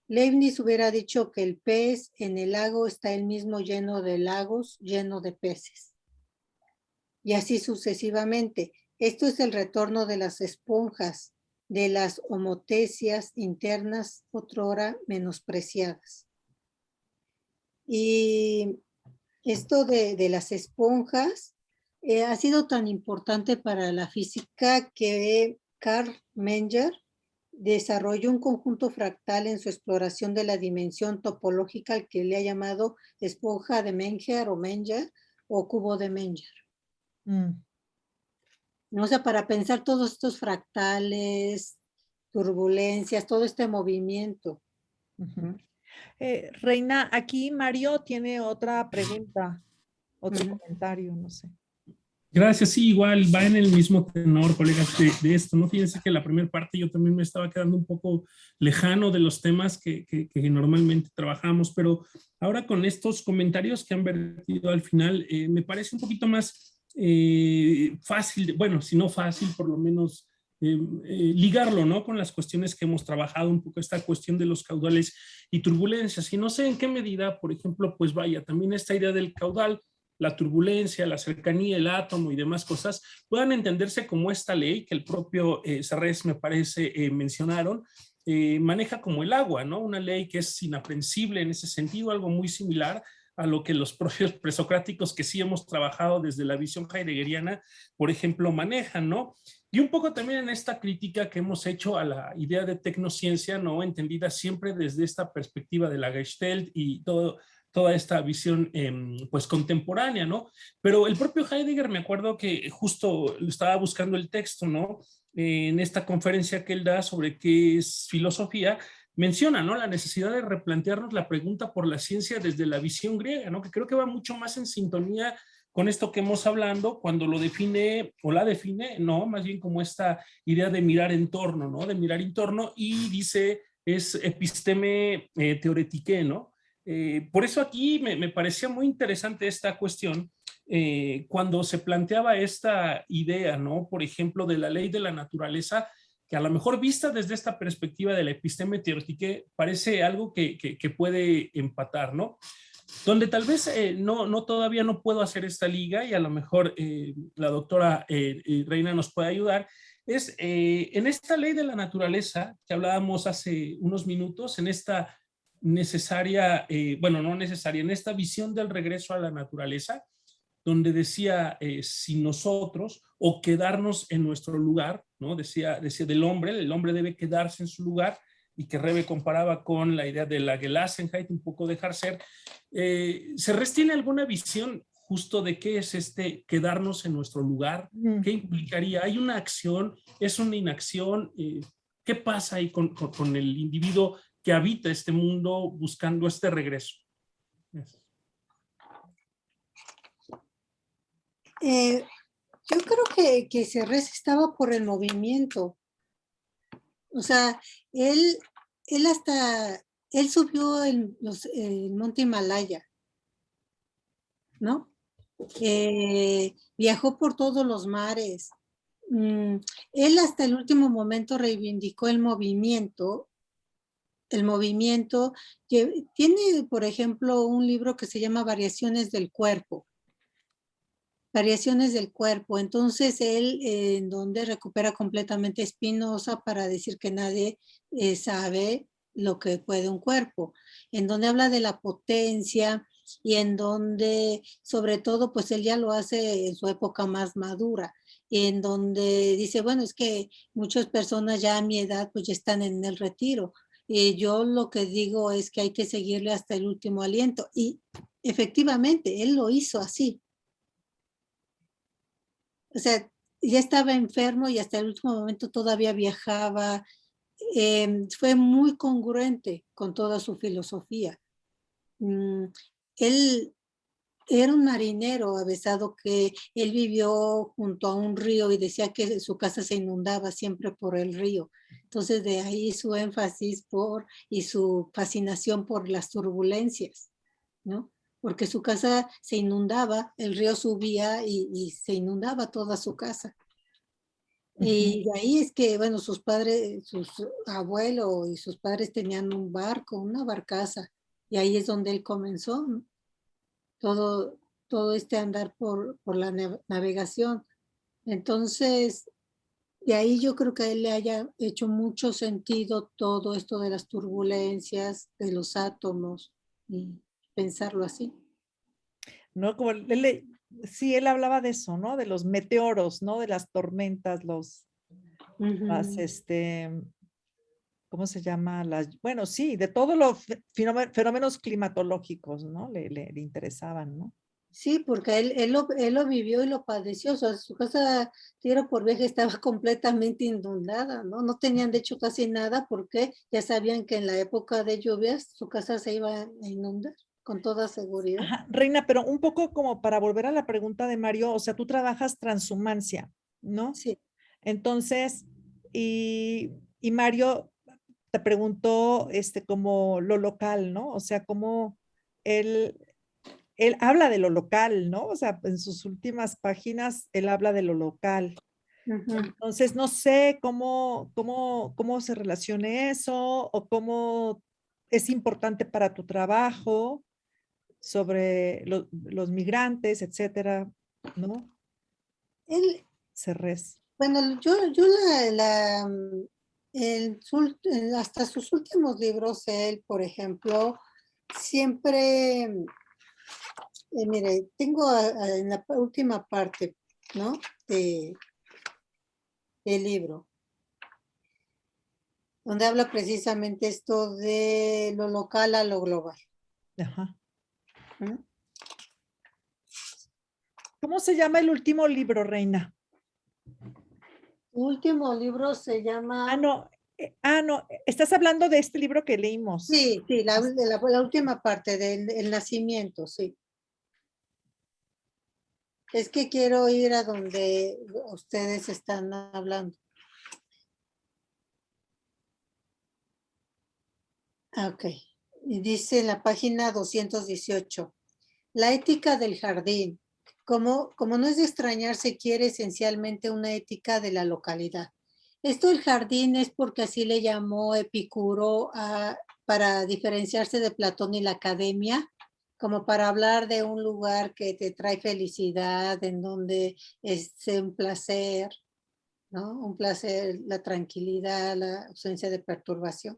Leibniz hubiera dicho que el pez en el lago está él mismo lleno de lagos, lleno de peces. Y así sucesivamente. Esto es el retorno de las esponjas, de las homotesias internas otrora menospreciadas. Y esto de las esponjas ha sido tan importante para la física que Carl Menger desarrolló un conjunto fractal en su exploración de la dimensión topológica al que le ha llamado esponja de Menger o cubo de Menger. O sea, para pensar todos estos fractales, turbulencias, todo este movimiento. Reina, aquí Mario tiene otra pregunta, otro Ujú. comentario, no sé. Gracias, sí, igual va en el mismo tenor, colegas, de esto, ¿no? Fíjense que la primera parte yo también me estaba quedando un poco lejano de los temas que normalmente trabajamos, pero ahora con estos comentarios que han vertido al final, me parece un poquito más fácil, bueno, si no fácil, por lo menos ligarlo, ¿no? Con las cuestiones que hemos trabajado, un poco esta cuestión de los caudales y turbulencias, y no sé en qué medida, por ejemplo, pues vaya, también esta idea del caudal, la turbulencia, la cercanía, el átomo y demás cosas, puedan entenderse como esta ley que el propio Serres, me parece, mencionaron, maneja como el agua, ¿no? Una ley que es inaprensible en ese sentido, algo muy similar a lo que los propios presocráticos que sí hemos trabajado desde la visión heideggeriana, por ejemplo, manejan, ¿no? Y un poco también en esta crítica que hemos hecho a la idea de tecnociencia, ¿no? Entendida siempre desde esta perspectiva de la Gestalt y toda esta visión pues contemporánea, ¿no? Pero el propio Heidegger, me acuerdo que justo estaba buscando el texto, ¿no? En esta conferencia que él da sobre qué es filosofía, menciona, ¿no? La necesidad de replantearnos la pregunta por la ciencia desde la visión griega, ¿no? Que creo que va mucho más en sintonía con esto que hemos hablando cuando lo define o la define, no, más bien como esta idea de mirar en torno, ¿no? De mirar en torno y dice es episteme teoretique, ¿no? Por eso aquí me parecía muy interesante esta cuestión cuando se planteaba esta idea, ¿no? Por ejemplo, de la ley de la naturaleza, que a lo mejor vista desde esta perspectiva de la episteme teoretique parece algo que puede empatar, ¿no? Donde tal vez todavía no puedo hacer esta liga y a lo mejor la doctora Reina nos puede ayudar, es en esta ley de la naturaleza que hablábamos hace unos minutos, en esta necesaria, bueno, no necesaria, en esta visión del regreso a la naturaleza, donde decía si nosotros o quedarnos en nuestro lugar, ¿no? Decía del hombre, el hombre debe quedarse en su lugar y que Rebe comparaba con la idea de la Gelassenheit, un poco dejar ser. ¿Serres tiene alguna visión justo de qué es este quedarnos en nuestro lugar? ¿Qué implicaría? ¿Hay una acción? ¿Es una inacción? ¿Qué pasa ahí con el individuo que habita este mundo buscando este regreso? Yo creo que Serres estaba por el movimiento. O sea, él hasta él subió el monte Himalaya, ¿no? Viajó por todos los mares. Él hasta el último momento reivindicó el movimiento. El movimiento que tiene, por ejemplo, un libro que se llama Variaciones del Cuerpo. Variaciones del Cuerpo. Entonces él, en donde recupera completamente Spinoza para decir que nadie sabe lo que puede un cuerpo, en donde habla de la potencia y en donde, sobre todo, pues él ya lo hace en su época más madura, y en donde dice, bueno, es que muchas personas ya a mi edad pues ya están en el retiro, y yo lo que digo es que hay que seguirle hasta el último aliento, y efectivamente, él lo hizo así. O sea, ya estaba enfermo y hasta el último momento todavía viajaba. Fue muy congruente con toda su filosofía. Él era un marinero avesado que él vivió junto a un río y decía que su casa se inundaba siempre por el río. Entonces de ahí su énfasis y su fascinación por las turbulencias, ¿no? Porque su casa se inundaba, el río subía y se inundaba toda su casa. Y de ahí es que, bueno, sus padres, sus abuelos y sus padres tenían un barco, una barcaza, y ahí es donde él comenzó, ¿no? Todo, todo este andar por la navegación. Entonces, de ahí yo creo que a él le haya hecho mucho sentido todo esto de las turbulencias, de los átomos, y pensarlo así. ¿No? Como sí, él hablaba de eso, ¿no? De los meteoros, ¿no? De las tormentas, las, ¿cómo se llama? Bueno, sí, de todos los fenómenos climatológicos, ¿no? Le interesaban, ¿no? Sí, porque él lo vivió y lo padeció. O sea, su casa, tierra por viaje, estaba completamente inundada, ¿no? No tenían, de hecho, casi nada porque ya sabían que en la época de lluvias su casa se iba a inundar con toda seguridad. Ajá, Reina, pero un poco como para volver a la pregunta de Mario, o sea, tú trabajas transhumancia, ¿no? Sí. Entonces, y Mario te preguntó, como lo local, ¿no? O sea, cómo él, él habla de lo local, ¿no? O sea, en sus últimas páginas, él habla de lo local. Ujú. Entonces, no sé cómo se relacione eso o cómo es importante para tu trabajo sobre los migrantes, etcétera, ¿no? Él, Cerrés. bueno, yo hasta sus últimos libros, él, por ejemplo, siempre, mire, tengo en la última parte, ¿no? De, del libro, donde habla precisamente esto de lo local a lo global. Ajá. ¿No? ¿Cómo se llama el último libro, Reina? Su último libro se llama... No, estás hablando de este libro que leímos. Sí, sí, la última parte del nacimiento, sí. Es que quiero ir a donde ustedes están hablando. Ok. Y dice en la página 218, la ética del jardín. Como no es de extrañar, se quiere esencialmente una ética de la localidad. Esto del jardín es porque así le llamó Epicuro para diferenciarse de Platón y la academia, como para hablar de un lugar que te trae felicidad, en donde es un placer, ¿no? Un placer, la tranquilidad, la ausencia de perturbación.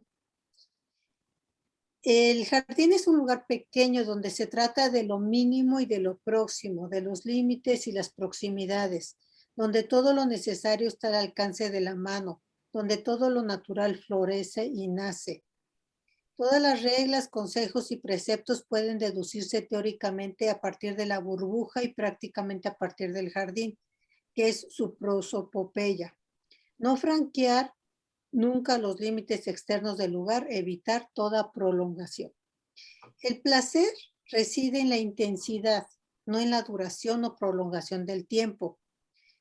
El jardín es un lugar pequeño donde se trata de lo mínimo y de lo próximo, de los límites y las proximidades, donde todo lo necesario está al alcance de la mano, donde todo lo natural florece y nace. Todas las reglas, consejos y preceptos pueden deducirse teóricamente a partir de la burbuja y prácticamente a partir del jardín, que es su prosopopeya. No franquear nunca los límites externos del lugar, evitar toda prolongación. El placer reside en la intensidad, no en la duración o prolongación del tiempo.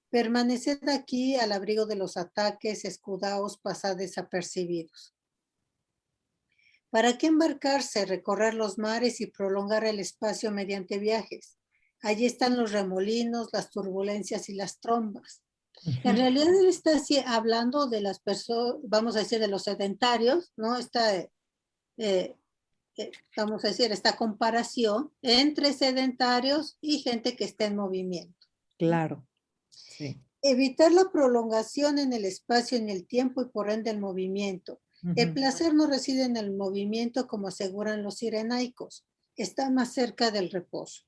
Permaneced aquí al abrigo de los ataques, escudaos, pasad desapercibidos. ¿Para qué embarcarse, recorrer los mares y prolongar el espacio mediante viajes? Allí están los remolinos, las turbulencias y las trombas. En realidad él está hablando de las personas, vamos a decir, de los sedentarios, ¿no? Vamos a decir, esta comparación entre sedentarios y gente que está en movimiento. Claro, sí. Evitar la prolongación en el espacio, en el tiempo y por ende el movimiento. El placer no reside en el movimiento como aseguran los cirenaicos, está más cerca del reposo.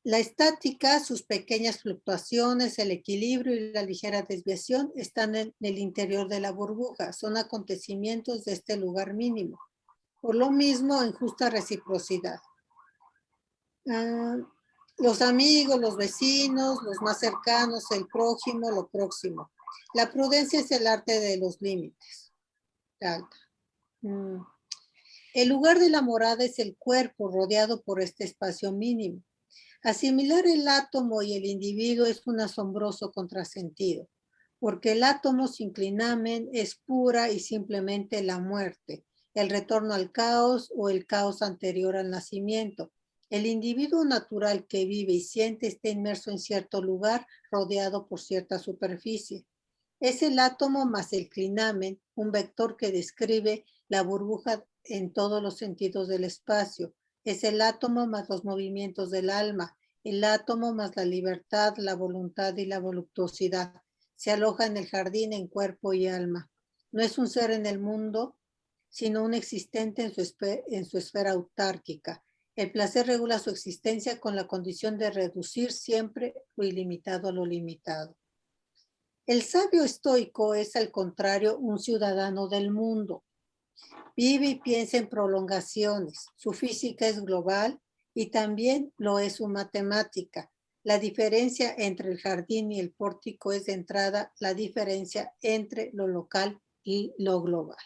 La estática, sus pequeñas fluctuaciones, el equilibrio y la ligera desviación están en el interior de la burbuja, son acontecimientos de este lugar mínimo. Por lo mismo, en justa reciprocidad. Los amigos, los vecinos, los más cercanos, el prójimo, lo próximo. La prudencia es el arte de los límites. El lugar de la morada es el cuerpo rodeado por este espacio mínimo. Asimilar el átomo y el individuo es un asombroso contrasentido, porque el átomo sin clinamen es pura y simplemente la muerte, el retorno al caos o el caos anterior al nacimiento. El individuo natural que vive y siente está inmerso en cierto lugar, rodeado por cierta superficie. Es el átomo más el clinamen, un vector que describe la burbuja en todos los sentidos del espacio. Es el átomo más los movimientos del alma, el átomo más la libertad, la voluntad y la voluptuosidad. Se aloja en el jardín en cuerpo y alma. No es un ser en el mundo, sino un existente en su esfera autárquica. El placer regula su existencia con la condición de reducir siempre lo ilimitado a lo limitado. El sabio estoico es, al contrario, un ciudadano del mundo. Vive y piensa en prolongaciones. Su física es global y también lo es su matemática. La diferencia entre el jardín y el pórtico es de entrada la diferencia entre lo local y lo global.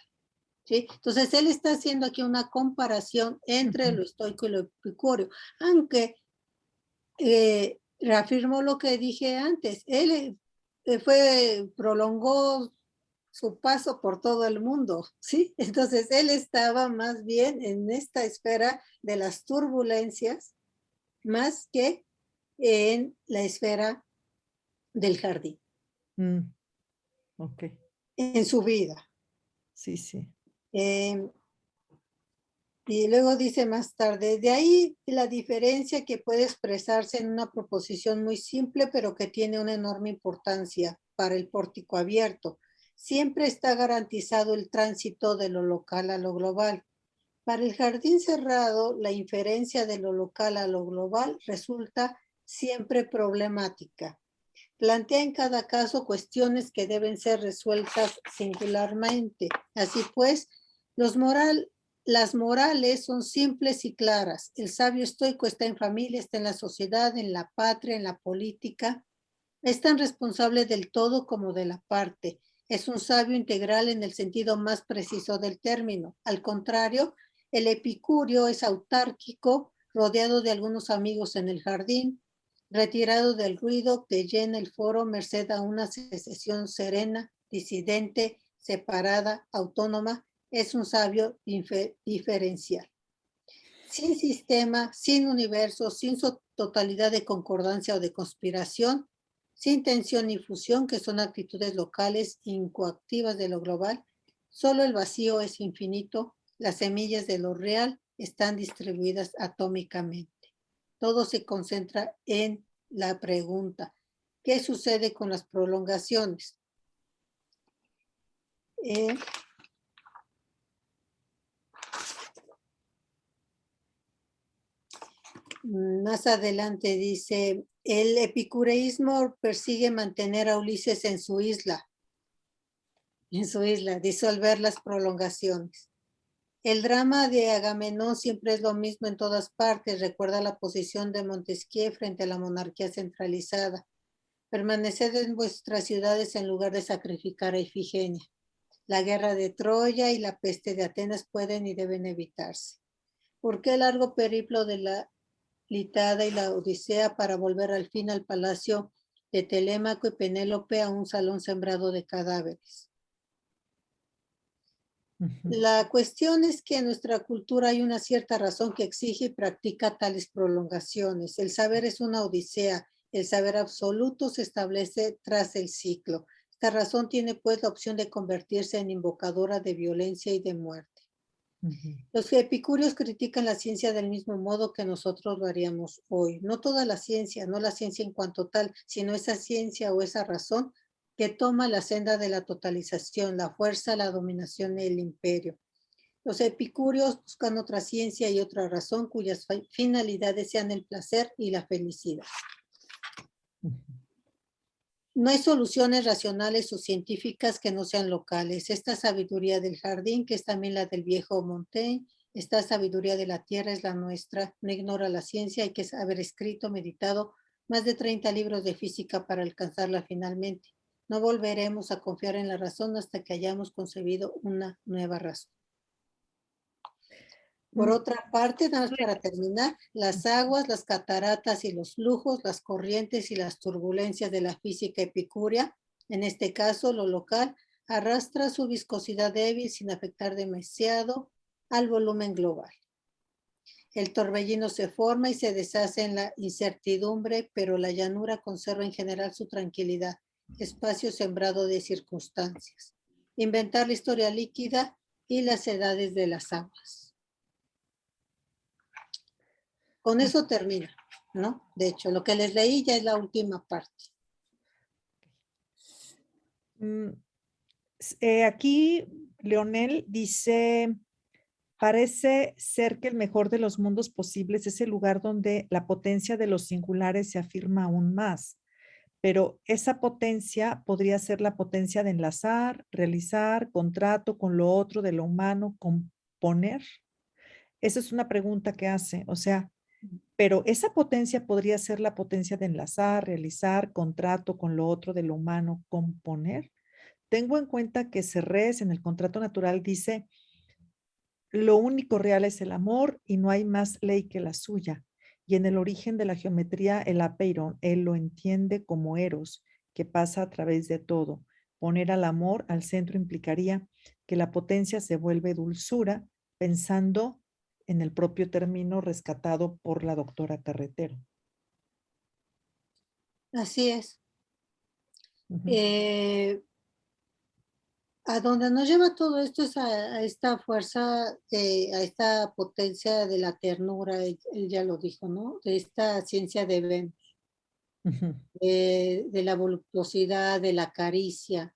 ¿Sí? Entonces, él está haciendo aquí una comparación entre lo estoico y lo epicúreo, aunque reafirmo lo que dije antes, él prolongó su paso por todo el mundo, ¿sí? Entonces, él estaba más bien en esta esfera de las turbulencias, más que en la esfera del jardín, Ok, en su vida. sí, sí. Y luego dice más tarde, de ahí la diferencia que puede expresarse en una proposición muy simple, pero que tiene una enorme importancia para el pórtico abierto. Siempre está garantizado el tránsito de lo local a lo global. Para el jardín cerrado, la inferencia de lo local a lo global resulta siempre problemática. Plantea en cada caso cuestiones que deben ser resueltas singularmente. Así pues, las morales son simples y claras. El sabio estoico está en familia, está en la sociedad, en la patria, en la política. Es tan responsable del todo como de la parte. Es un sabio integral en el sentido más preciso del término. Al contrario, el epicúreo es autárquico, rodeado de algunos amigos en el jardín, retirado del ruido que llena el foro merced a una secesión serena, disidente, separada, autónoma. Es un sabio diferencial. Sin sistema, sin universo, sin totalidad de concordancia o de conspiración, sin tensión ni fusión, que son actitudes locales incoactivas de lo global, solo el vacío es infinito, las semillas de lo real están distribuidas atómicamente. Todo se concentra en la pregunta, ¿qué sucede con las prolongaciones? Más adelante dice, el epicureísmo persigue mantener a Ulises en su isla, disolver las prolongaciones. El drama de Agamenón siempre es lo mismo en todas partes, recuerda la posición de Montesquieu frente a la monarquía centralizada. Permaneced en vuestras ciudades en lugar de sacrificar a Ifigenia. La guerra de Troya y la peste de Atenas pueden y deben evitarse. ¿Por qué el largo periplo de la Litada y la Odisea para volver al fin al palacio de Telémaco y Penélope, a un salón sembrado de cadáveres? Ujú. La cuestión es que en nuestra cultura hay una cierta razón que exige y practica tales prolongaciones. El saber es una odisea. El saber absoluto se establece tras el ciclo. Esta razón tiene pues la opción de convertirse en invocadora de violencia y de muerte. Ujú. Los epicúreos critican la ciencia del mismo modo que nosotros lo haríamos hoy. No toda la ciencia, no la ciencia en cuanto tal, sino esa ciencia o esa razón que toma la senda de la totalización, la fuerza, la dominación y el imperio. Los epicúreos buscan otra ciencia y otra razón cuyas finalidades sean el placer y la felicidad. Ujú. No hay soluciones racionales o científicas que no sean locales. Esta sabiduría del jardín, que es también la del viejo Montaigne, esta sabiduría de la tierra es la nuestra. No ignora la ciencia, hay que haber escrito, meditado más de 30 libros de física para alcanzarla finalmente. No volveremos a confiar en la razón hasta que hayamos concebido una nueva razón. Por otra parte, nada más para terminar, las aguas, las cataratas y los flujos, las corrientes y las turbulencias de la física epicúrea, en este caso lo local, arrastra su viscosidad débil sin afectar demasiado al volumen global. El torbellino se forma y se deshace en la incertidumbre, pero la llanura conserva en general su tranquilidad, espacio sembrado de circunstancias. Inventar la historia líquida y las edades de las aguas. Con eso termina, ¿no? De hecho, lo que les leí ya es la última parte. Aquí Leonel dice, parece ser que el mejor de los mundos posibles es el lugar donde la potencia de los singulares se afirma aún más, pero esa potencia podría ser la potencia de enlazar, realizar, contrato con lo otro de lo humano, componer. Esa es una pregunta que hace, o sea, pero esa potencia podría ser la potencia de enlazar, realizar, contrato con lo otro de lo humano, componer. Tengo en cuenta que Serres en el contrato natural dice, lo único real es el amor y no hay más ley que la suya. Y en el origen de la geometría, el apeiron, él lo entiende como eros, que pasa a través de todo. Poner al amor al centro implicaría que la potencia se vuelve dulzura, pensando en el propio término rescatado por la doctora Carretero. Así es. Ujú. A donde nos lleva todo esto es a esta fuerza, a esta potencia de la ternura, él ya lo dijo, ¿no? De esta ciencia de Ben, Ujú. de la voluptuosidad, de la caricia.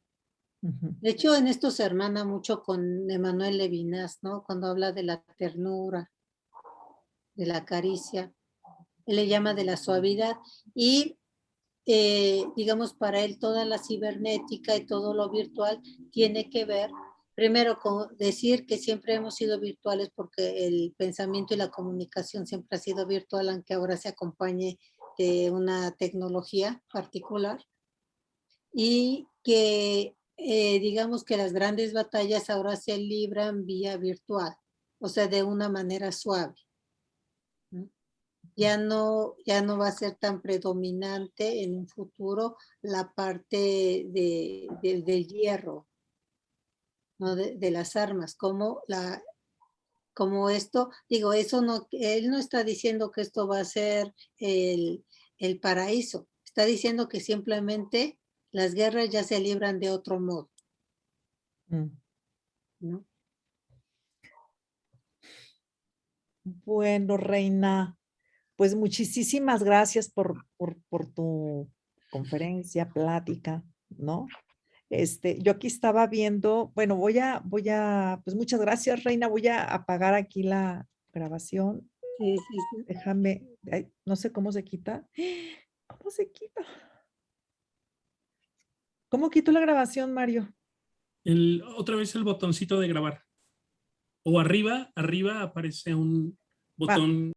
Ujú. De hecho, en esto se hermana mucho con Emmanuel Levinas, ¿no? Cuando habla de la ternura, de la caricia. Él le llama de la suavidad y digamos, para él toda la cibernética y todo lo virtual tiene que ver, primero, con decir que siempre hemos sido virtuales porque el pensamiento y la comunicación siempre ha sido virtual, aunque ahora se acompañe de una tecnología particular, y que digamos que las grandes batallas ahora se libran vía virtual, o sea, de una manera suave, ¿no? Ya no va a ser tan predominante en un futuro la parte del hierro, ¿no? De las armas, como esto, digo, eso no, él no está diciendo que esto va a ser el paraíso, está diciendo que simplemente las guerras ya se libran de otro modo, Mm. ¿no? Bueno, Reina, pues muchísimas gracias por tu conferencia, plática, ¿no? Yo aquí estaba viendo, bueno, pues muchas gracias, Reina, voy a apagar aquí la grabación. Sí, sí, sí. Déjame, ay, no sé cómo se quita. ¿Cómo se quita? ¿Cómo quito la grabación, Mario? Otra vez el botoncito de grabar. O arriba aparece un Va. botón